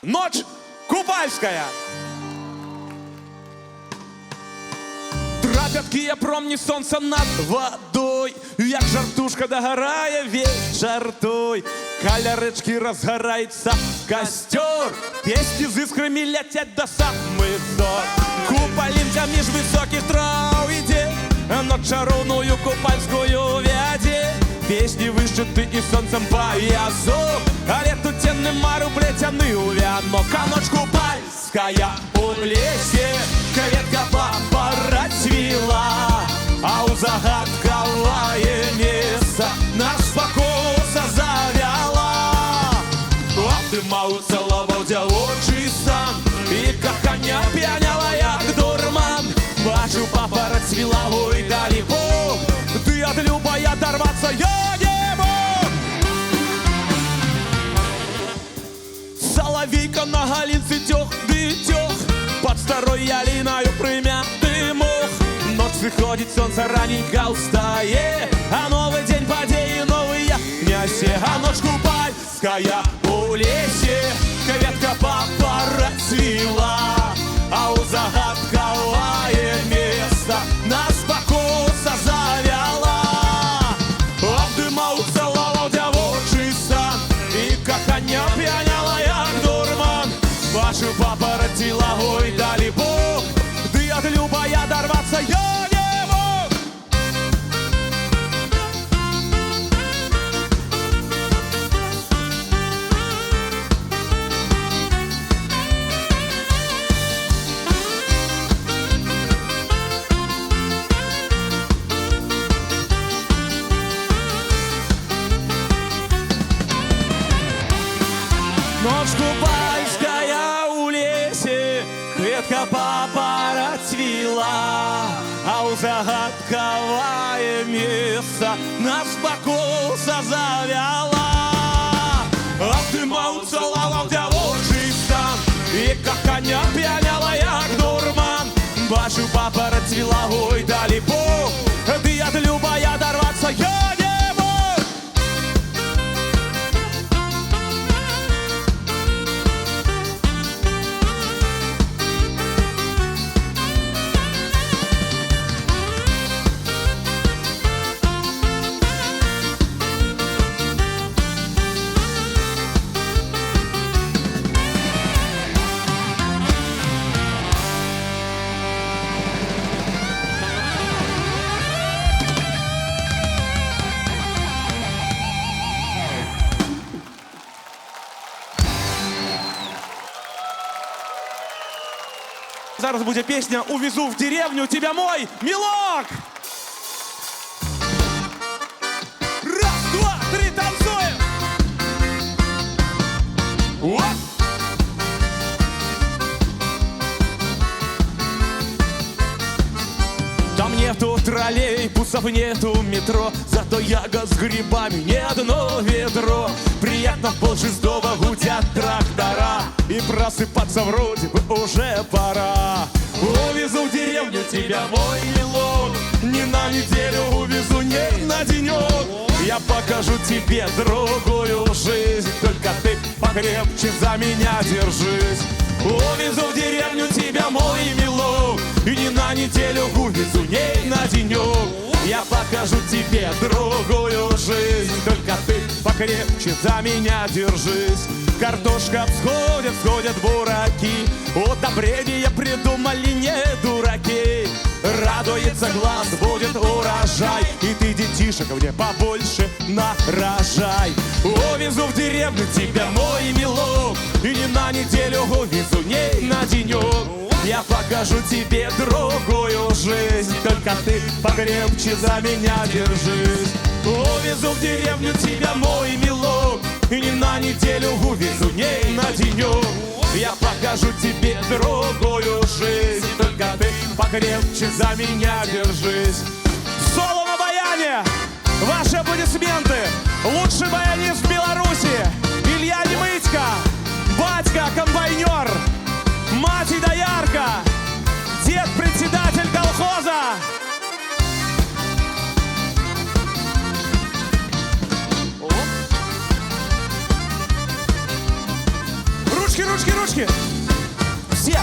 Ночь купальская. Трапяткія промні сонца над водой, як жартушка догорає вечер той. Каля речки разгорається костер, песни з іскрами летять до самих зор. Купалинка між високих трав іде, но чарівною купальською вяде. пісні вишити і сонцем поясок. А лету нема рублетяны увянок. А ночь купальская у лесе, ветка папора цвела, а у загадковое место нас спокойно завяла. А ты мау целовал девочий стан, и как коня пьяняла, як дурман. Бачу, папора цвела, ой, далеко, ты от любой оторваться я не мог. Соловейка на галице тех, дытех, под старой ялиною примятый мох. Ночь приходит, солнце раненько устает, а новый день подеи новые нясе. А ночь купальская у лесе, ветка папора цвела, а у загадковое место нас покоса завяла. Обдымал, целовал девочий стан, и как коня пьяняла, як дурман. Бачу, папора цвела, ой, далеко, ты от любой оторваться я не мог. Ночь купальская у лесе, ветка папора цвела, а у загадковое место нас покоса завяла. А ты мау целовал девочий стан, и как коня пьяняла, як дурман. Бачу, папора цвела, ой, далеко, ты от любой оторваться я не мог. Зараз буде пісня «Увезу в деревню тебя мой милок». Раз, два, три, танцуем! Оп! Там нету троллейбусов, нету метро, зато ягод с грибами не одно ведро. Приятно в полшестого гудят трактора, и просыпаться вроде бы уже пора. Увезу в деревню тебя, мой милок, не на неделю увезу, не на денек. Я покажу тебе другую жизнь, только ты покрепче за меня держись. Увезу в деревню тебя, мой милок, и не на неделю увезу, не на денек. Я покажу тебе другую жизнь, только ты покрепче за меня держись. Картошка всходят, всходят бураки, удобрения придумали не дураки. Радуется глаз, будет урожай, и ты детишек мне побольше нарожай. Увезу в деревню тебя, мой милок, и не на неделю увезу, не на денек. Я покажу тебе другую жизнь, только ты покрепче за меня держись. Увезу в деревню тебя, мой милок, и не на неделю увезу, не на денек. Я покажу тебе другую жизнь, только ты покрепче за меня держись. Соло на баяне! Ваши аплодисменты! Лучший баянист Беларуси! Илья Немытько! Батька комбайнер! Мать и доярка! Дед председатель колхоза! Ручки, ручки, ручки! Все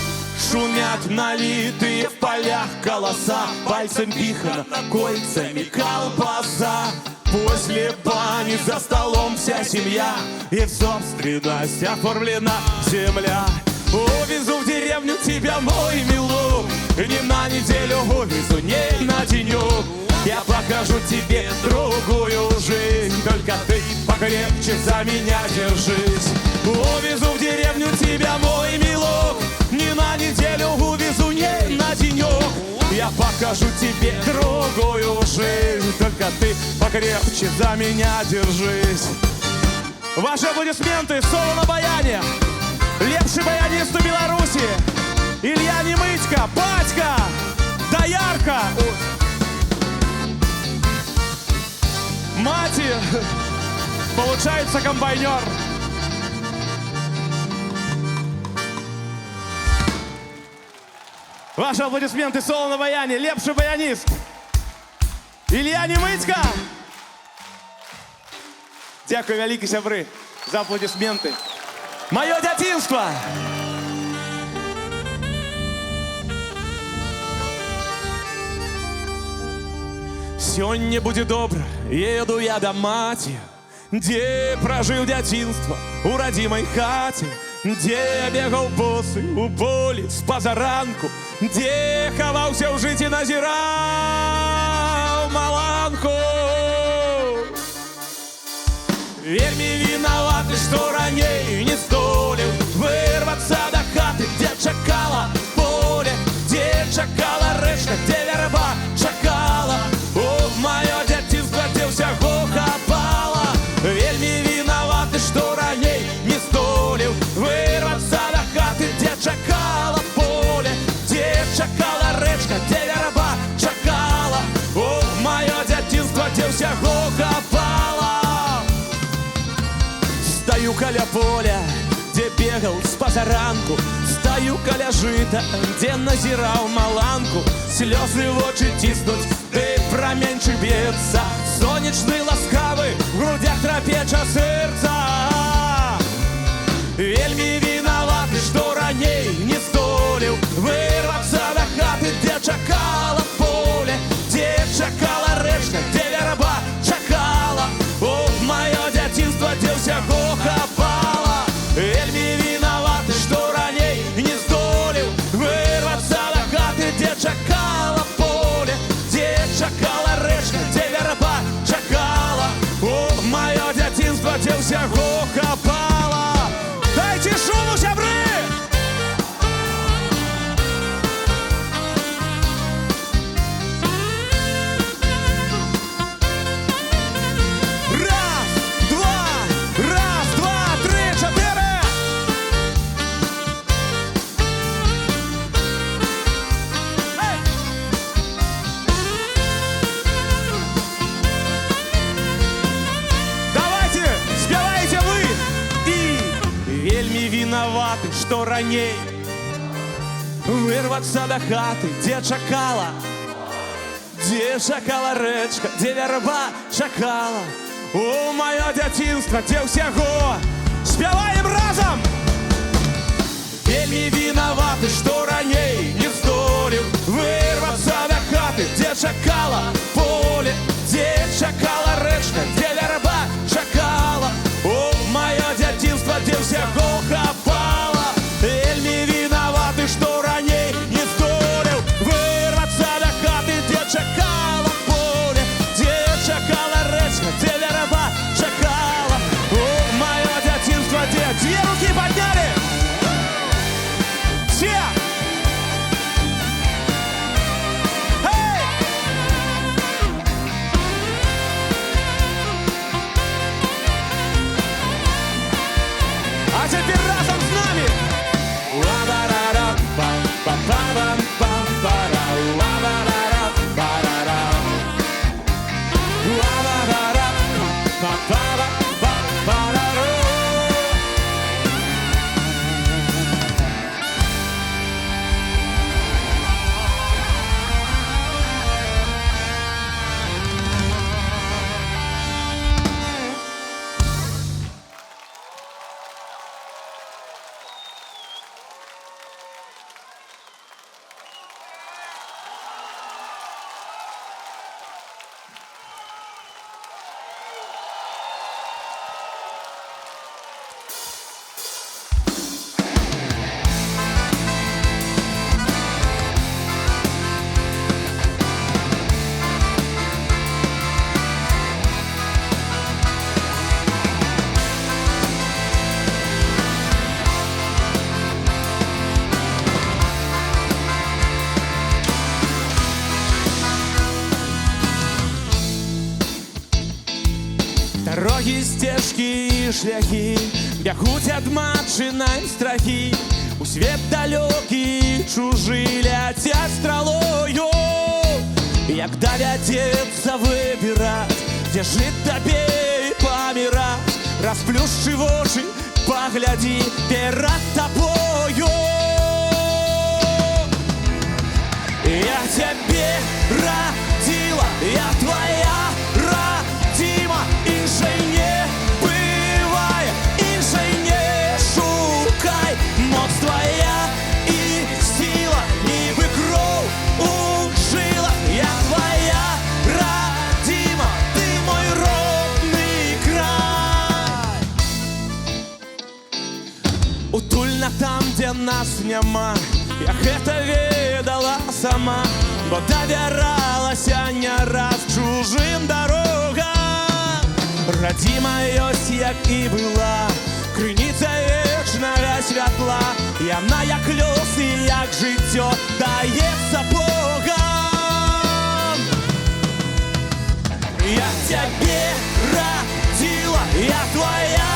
шумят налитые в полях голоса, пальцем пихано, кольцами колбаса. После бани за столом вся семья, и в собственность оформлена земля. Увезу в деревню тебя, мой милок, не на неделю увезу, не на денек. Я покажу тебе другую жизнь, покрепче за меня держись. Увезу в деревню тебя, мой милок, не на неделю увезу, не на денек. Я покажу тебе другую жизнь, только ты покрепче за меня держись. Ваши аплодисменты, соло на баяне. Лепший баянист у Беларуси Илья Немытько, батька, доярка. Мати, получается комбайнер. Ваши аплодисменты, соло на баяне, лепший баянист Илья Немытько. Дякую, великі сябри, за аплодисменты. Мое дитинство. Сёння будзе добра, еду я да маці, дзе пражыў дзяцінства у радзімай хаце, дзе бегаў босы у полі з пазаранку, дзе хаваўся ў жыце, назіраў маланку. Вельмі вінаваты, што раней не здолеў вырвацца да хаты, дзе чакала поле, дзе чакала рэчка, дзе вярба чакала. О, маё дзяцінства, дзе ўсяго хапала. Вельмі вінаваты, што раней не здолеў вырвацца да хаты, дзе чакала поле, дзе чакала рэчка, дзе вярба чакала. О, маё дзяцінства, дзе ўсяго хапала. Стаю каля поля, дзе бегаў з пазаранку, стаю каля жыта, дзе назіраў маланку. Слёзы вочы ціснуць, ды праменьчык б'ецца, сонечны ласкавы, в грудях трапеча сэрца. Вельмі вінаваты, што раней не здолеў вырвацца да хаты, дзе чакала поле, дзе чакала рэчка, дзе вярба чакала. О, маё дзяцінства, дзе ўсяго хапала. Вельмі вінаваты, што раней не здолеў вырвацца да хаты, дзе чакала поле, дзе чакала рэчка, дзе вярба чакала. О, маё дзяцінства, дзе ўсяго хапала. Дайце шуму, сябры! Вінаваты, што раней вырвацца да хаты, дзе чакала рэчка, дзе вярба чакала. О, маё дзяцінства, дзе ўсяго. Спяваем разам! Вельмі вінаваты, што раней не здолеў вырвацца да хаты, дзе чакала поле, дзе чакала рэчка, дзе вярба чакала. О, маё дзяцінства, дзе ўсяго хапала. Вельмі вінаваты, што раней не здолеў вырвацца да хаты, дзе чакала поле, дзе чакала рэчка, дзе вярба чакала. О, маё дзяцінства, дзе рукі паднялі? Все! Эй! Дороги, стежки і шляхи бягуць ад матчынай страхі. У свет далёкі чужы ляцяць стралою. Як давядзецца выбіраць, дзе жыць табе і паміраць, расплюшчы вочы, паглядзі перад табою. Я цябе радзіла, я твоя радзіма, іншай не бывае, іншай не шукай. Моц твоя і сіла, нібы кроў у жылах. Я твоя радзіма, ты мой родны край. Утульна там, дзе нас няма, я гэта ведала сама, бо давяралася не раз чужым дарогам. Радзіма ёсць, як і была, крыніца вечнага святла. Яна як лёс і як жыццё даецца Богам. Я цябе радзіла, я твоя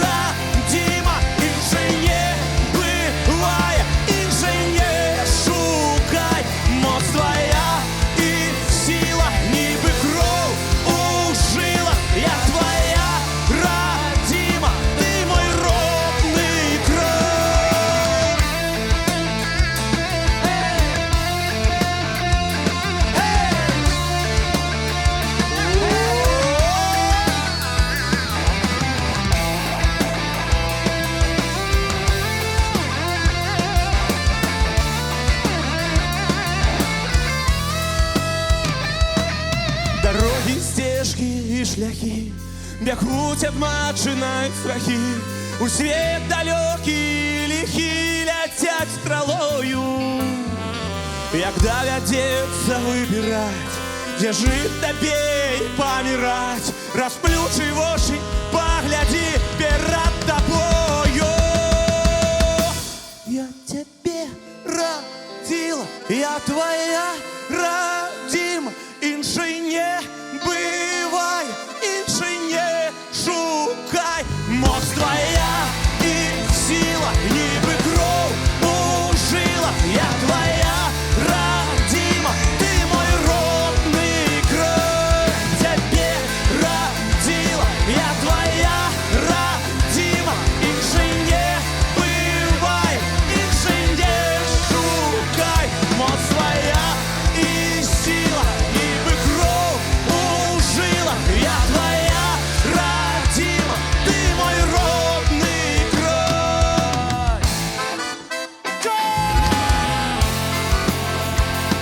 радзіма, іншай не бывае, іншай не шукай. Моц твоя і сіла, нібы кроў у жылах. Я твоя радзіма, ты мой родны край. Дороги, стежкі і шляхі бягуць ад матчынай страхі. У свет далёкі ліхі ляцяць стралою. Як давядзецца выбіраць, дзе жыць табе і паміраць, расплючы вочы, паглядзі перад табою. Я цябе радзіла, я твоя радзіма, іншай не бывае, іншай не шукай. Моц твоя і сіла, нібы кроў у жылах. Я твоя радзіма, ты мой родны край. Цябе радзіла, я твоя радзіма, іншай не бывае, іншай не шукай. Моц твоя і сіла, нібы кроў у жылах. Я твоя радзіма, ты мой родны край.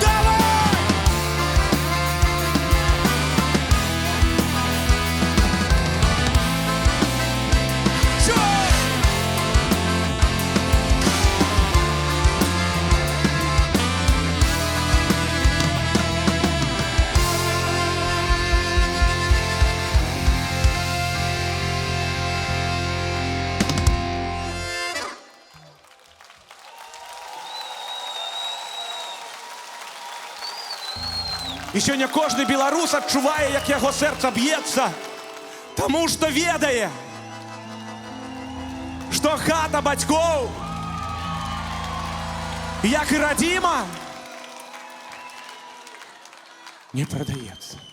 Давай! І сёння кожны беларус адчувае, як яго сэрца б'ецца, таму што ведае, што хата бацькоў, як і радзіма, не прадаецца.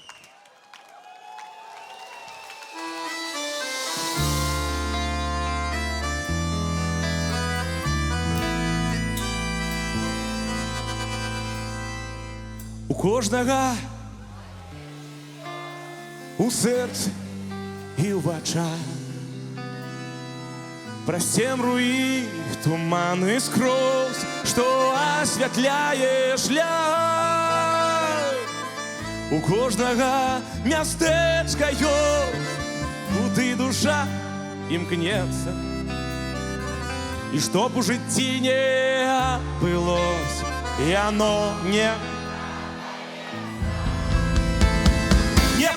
У кожнага у сэрцы і ў вачах праз цемру іх туманы скрозь, што асвятляе шлях. У кожнага мястэчка ёсць, куды душа імкнецца, і што б у жыцці не адбылося, яно не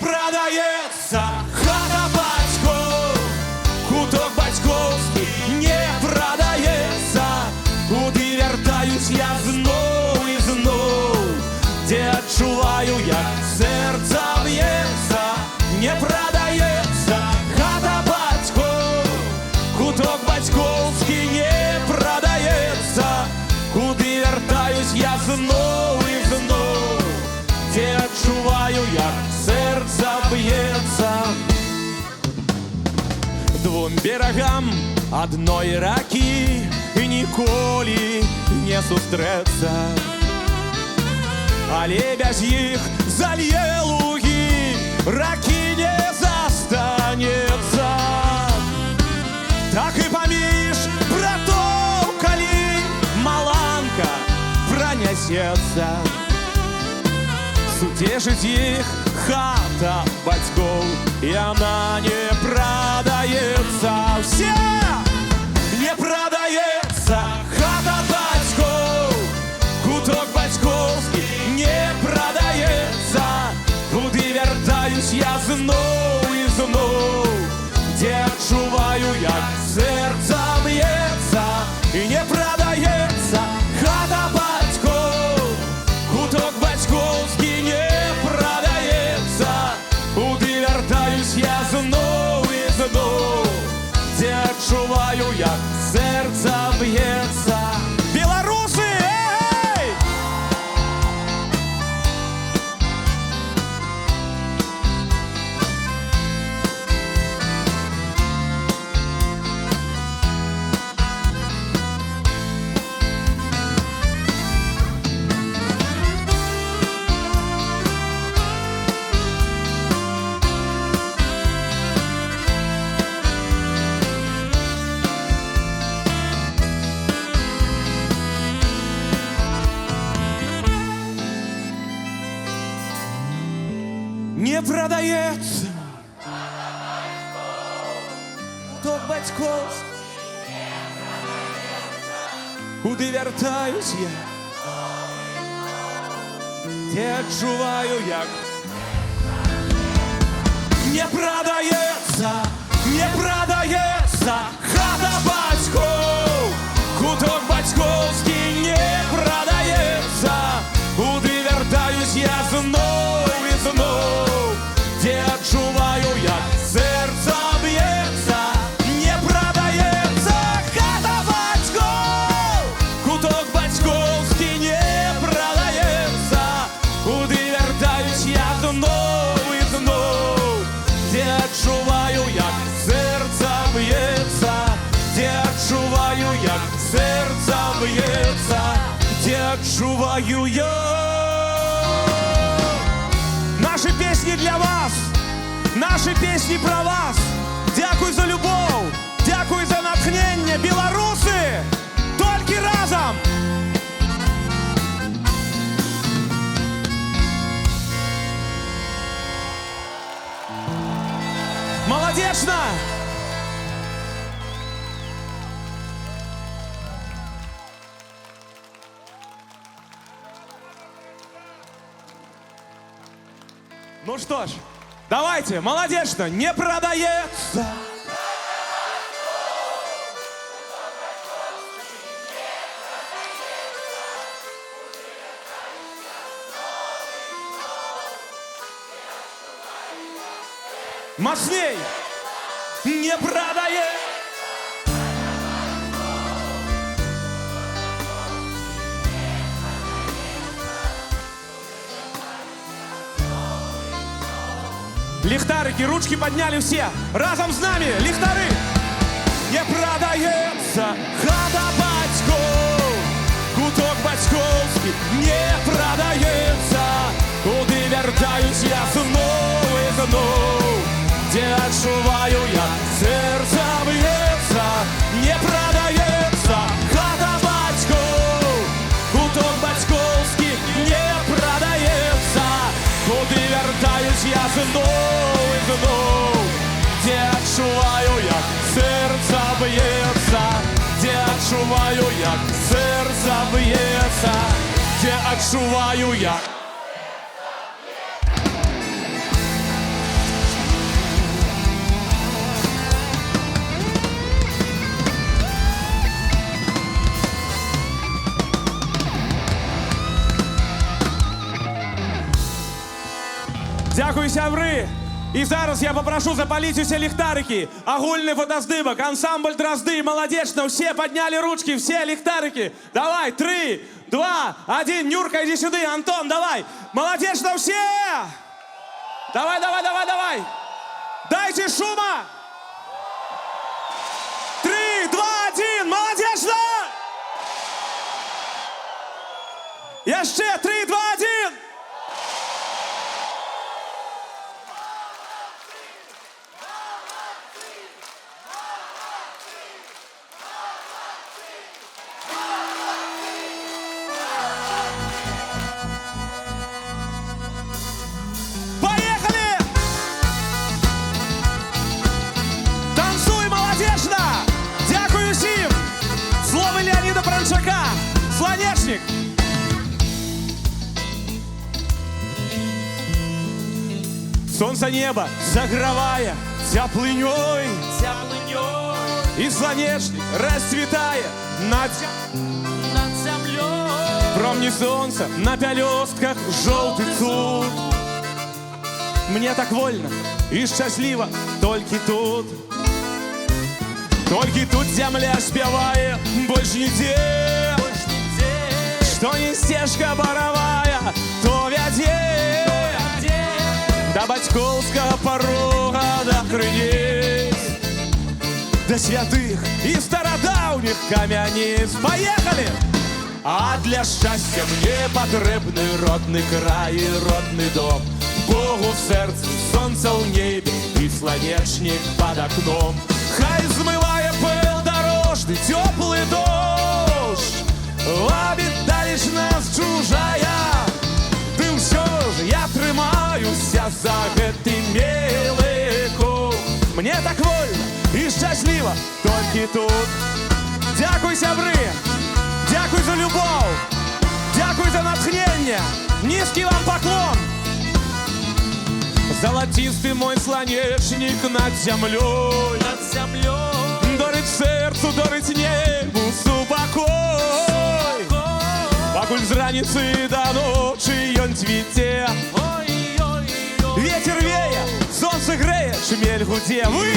прадаецца. Хата бацькоў, куток бацькоўскі не прадаецца, куды вяртаюсь я зноў і зноў, дзе адчуваю, як сэрца б'ецца. Не прадаецца. двум берегам одной раки ніколі не сустрэцца. А лебязь іх залье лугі, ракі не застанецца. Так і паміж братоў, калі маланка пранясецца. Суцешыць іх хата бацькоў, яна не прадаецца. Все! Не прадаецца хата бацькоў, куток бацькоўскі не прадаецца. Куды вяртаюсь я зноў і зноў, дзе адчуваю, як сэрца б'ецца. І не прадаецца хата бацькоў, куток бацькоўскі не прадаецца. Куды вяртаюсь я зноў і зноў, дзе адчуваю, як сэрца б'ецца. Беларусы, эй! Не прадаецца куток бацькоўскі, куды вяртаюсь я, дзе адчуваю, як не прадаецца, не прадаецца хата бацькоў, куток бацькоўскі не прадаецца. Куды вяртаюсь я зноў і зноў, дзе адчуваю, як сэрца б'ецца. Не прадаецца хата бацькоў, куток бацькоўскі не прадаецца. Куды вяртаюсь я зноў і зноў, дзе адчуваю, як сэрца б'ецца. Дзе адчуваю, як сэрца б'ецца. Дзе адчуваю я. Наши песни для вас, наши песни про вас. Дякуй за любовь, дякуй за натхнення. Белорусы, толькі разом. Молодечно! Ну что ж, давайте, молодечно, не продається. Мощней! Не продає! Ліхтарики, ручки подняли все. Разом с нами, ліхтари! Не продається хата батьков, куток батьковський не продається. Куди вертаюсь я знову і знову, де відчуваю, як серце б'ється. Не продається хата батьков, куток батьковський не продається. Куди вертаюсь я знову і знову, де відчуваю, як серце б'ється. Де відчуваю, як серце б'ється. Де відчуваю, як. Дякую, сябры! І зараз я попрошу запалить усе ліхтарики. Агульний фотоздимок, ансамбль Дрозды. Молодечно, все подняли ручки, все ліхтарики. Давай, 3, 2, 1. Нюрка, иди сюда. Антон, давай. Молодечно, все! Давай, давай, давай, давай. Дайте шума! Яще 3, 2, 1! Поехали! Танцуй, молодежно! Дякую всім! Слово Леонида Пранчака! Слонечник! Солнце небо загравая теплыней, и слонечник расцветая над землей. Промни солнца на пелестках желтый цуд. Мне так вольно и счастливо только тут. Только тут земля спевает, больше нигде. Что не стежка боровая, то вяде. До батьковского порога докрынись, до святых и стародавних камяниц. Поехали! А для счастья мне потребны родный край и родный дом. Богу в сердце, солнце в небе и слонечник под окном. Хай змывая пыл дорожный, теплый дождь, ловит лишь нас чужая. Тим все ж я тримаюся за гэты милый кут. Мне так вольно и счастливо только тут. Дякуй, сябры! Дякуй за любов! Дякуй за натхнення! Низкий вам поклон! Золотистый мой слонечник над землей, дарит сердцу, дарит небу супокой. Покуль з раницы до ночи он цвете. Ветер вея, солнце греет, шмель гуде. Вы!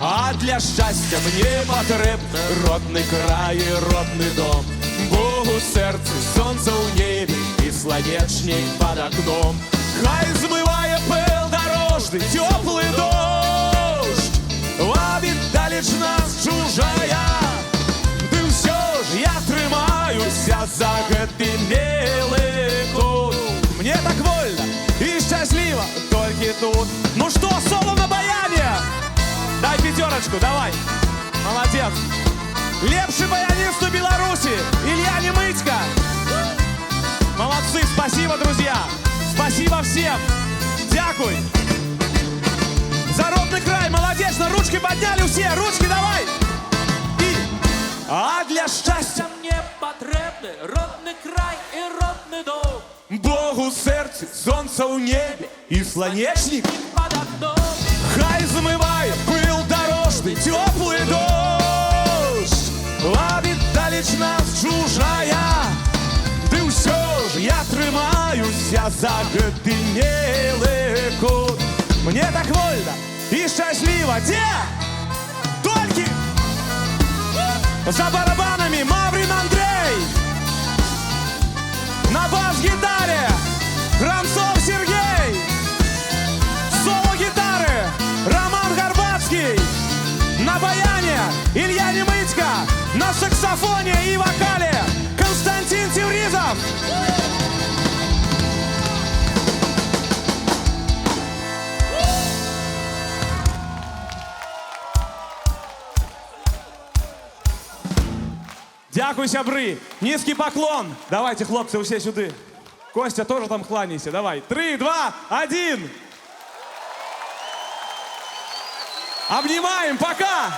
А для счастья мне потребны родный край и родный дом. Богу сердце, солнце в небе и слонечник под окном. Хай змывая пыл дорожный, теплый дождь, ловит далеч нас чужая. Тим все ж я тримаюся за гэты милый кут. Мне так вольно и счастливо только тут. Ну что, соло на баяне? Дай пятерочку, давай. Молодец. Лепший баянист у Беларуси Илья Немытько. Молодцы, спасибо, друзья. Спасибо всем. Дякуй. За родный край, молодечно. Ручки подняли все. Ручки давай. И... А для счастья Мне потребны родный край и родный дом. Богу сердце, солнце в небе и слонечник Под окном хай замывает пыл дорожный, теплый дождь, ловит далеч нас чужая. Ты все ж я тримаюся за гэты милый кут. Мне так вольно и счастливо. Где? Только за барабанами Маврин Андрей, на бас-гитаре Храмцов Сергей, соло-гитары Роман Горбацкий, на баяне Илья Немытько, на саксофоне и вокале Константин Тевризов. Дякую, сябры. Низкий поклон. Давайте, хлопцы, все сюда. Костя, тоже там кланяйся. Давай. 3, 2, 1. Обнимаем. Пока.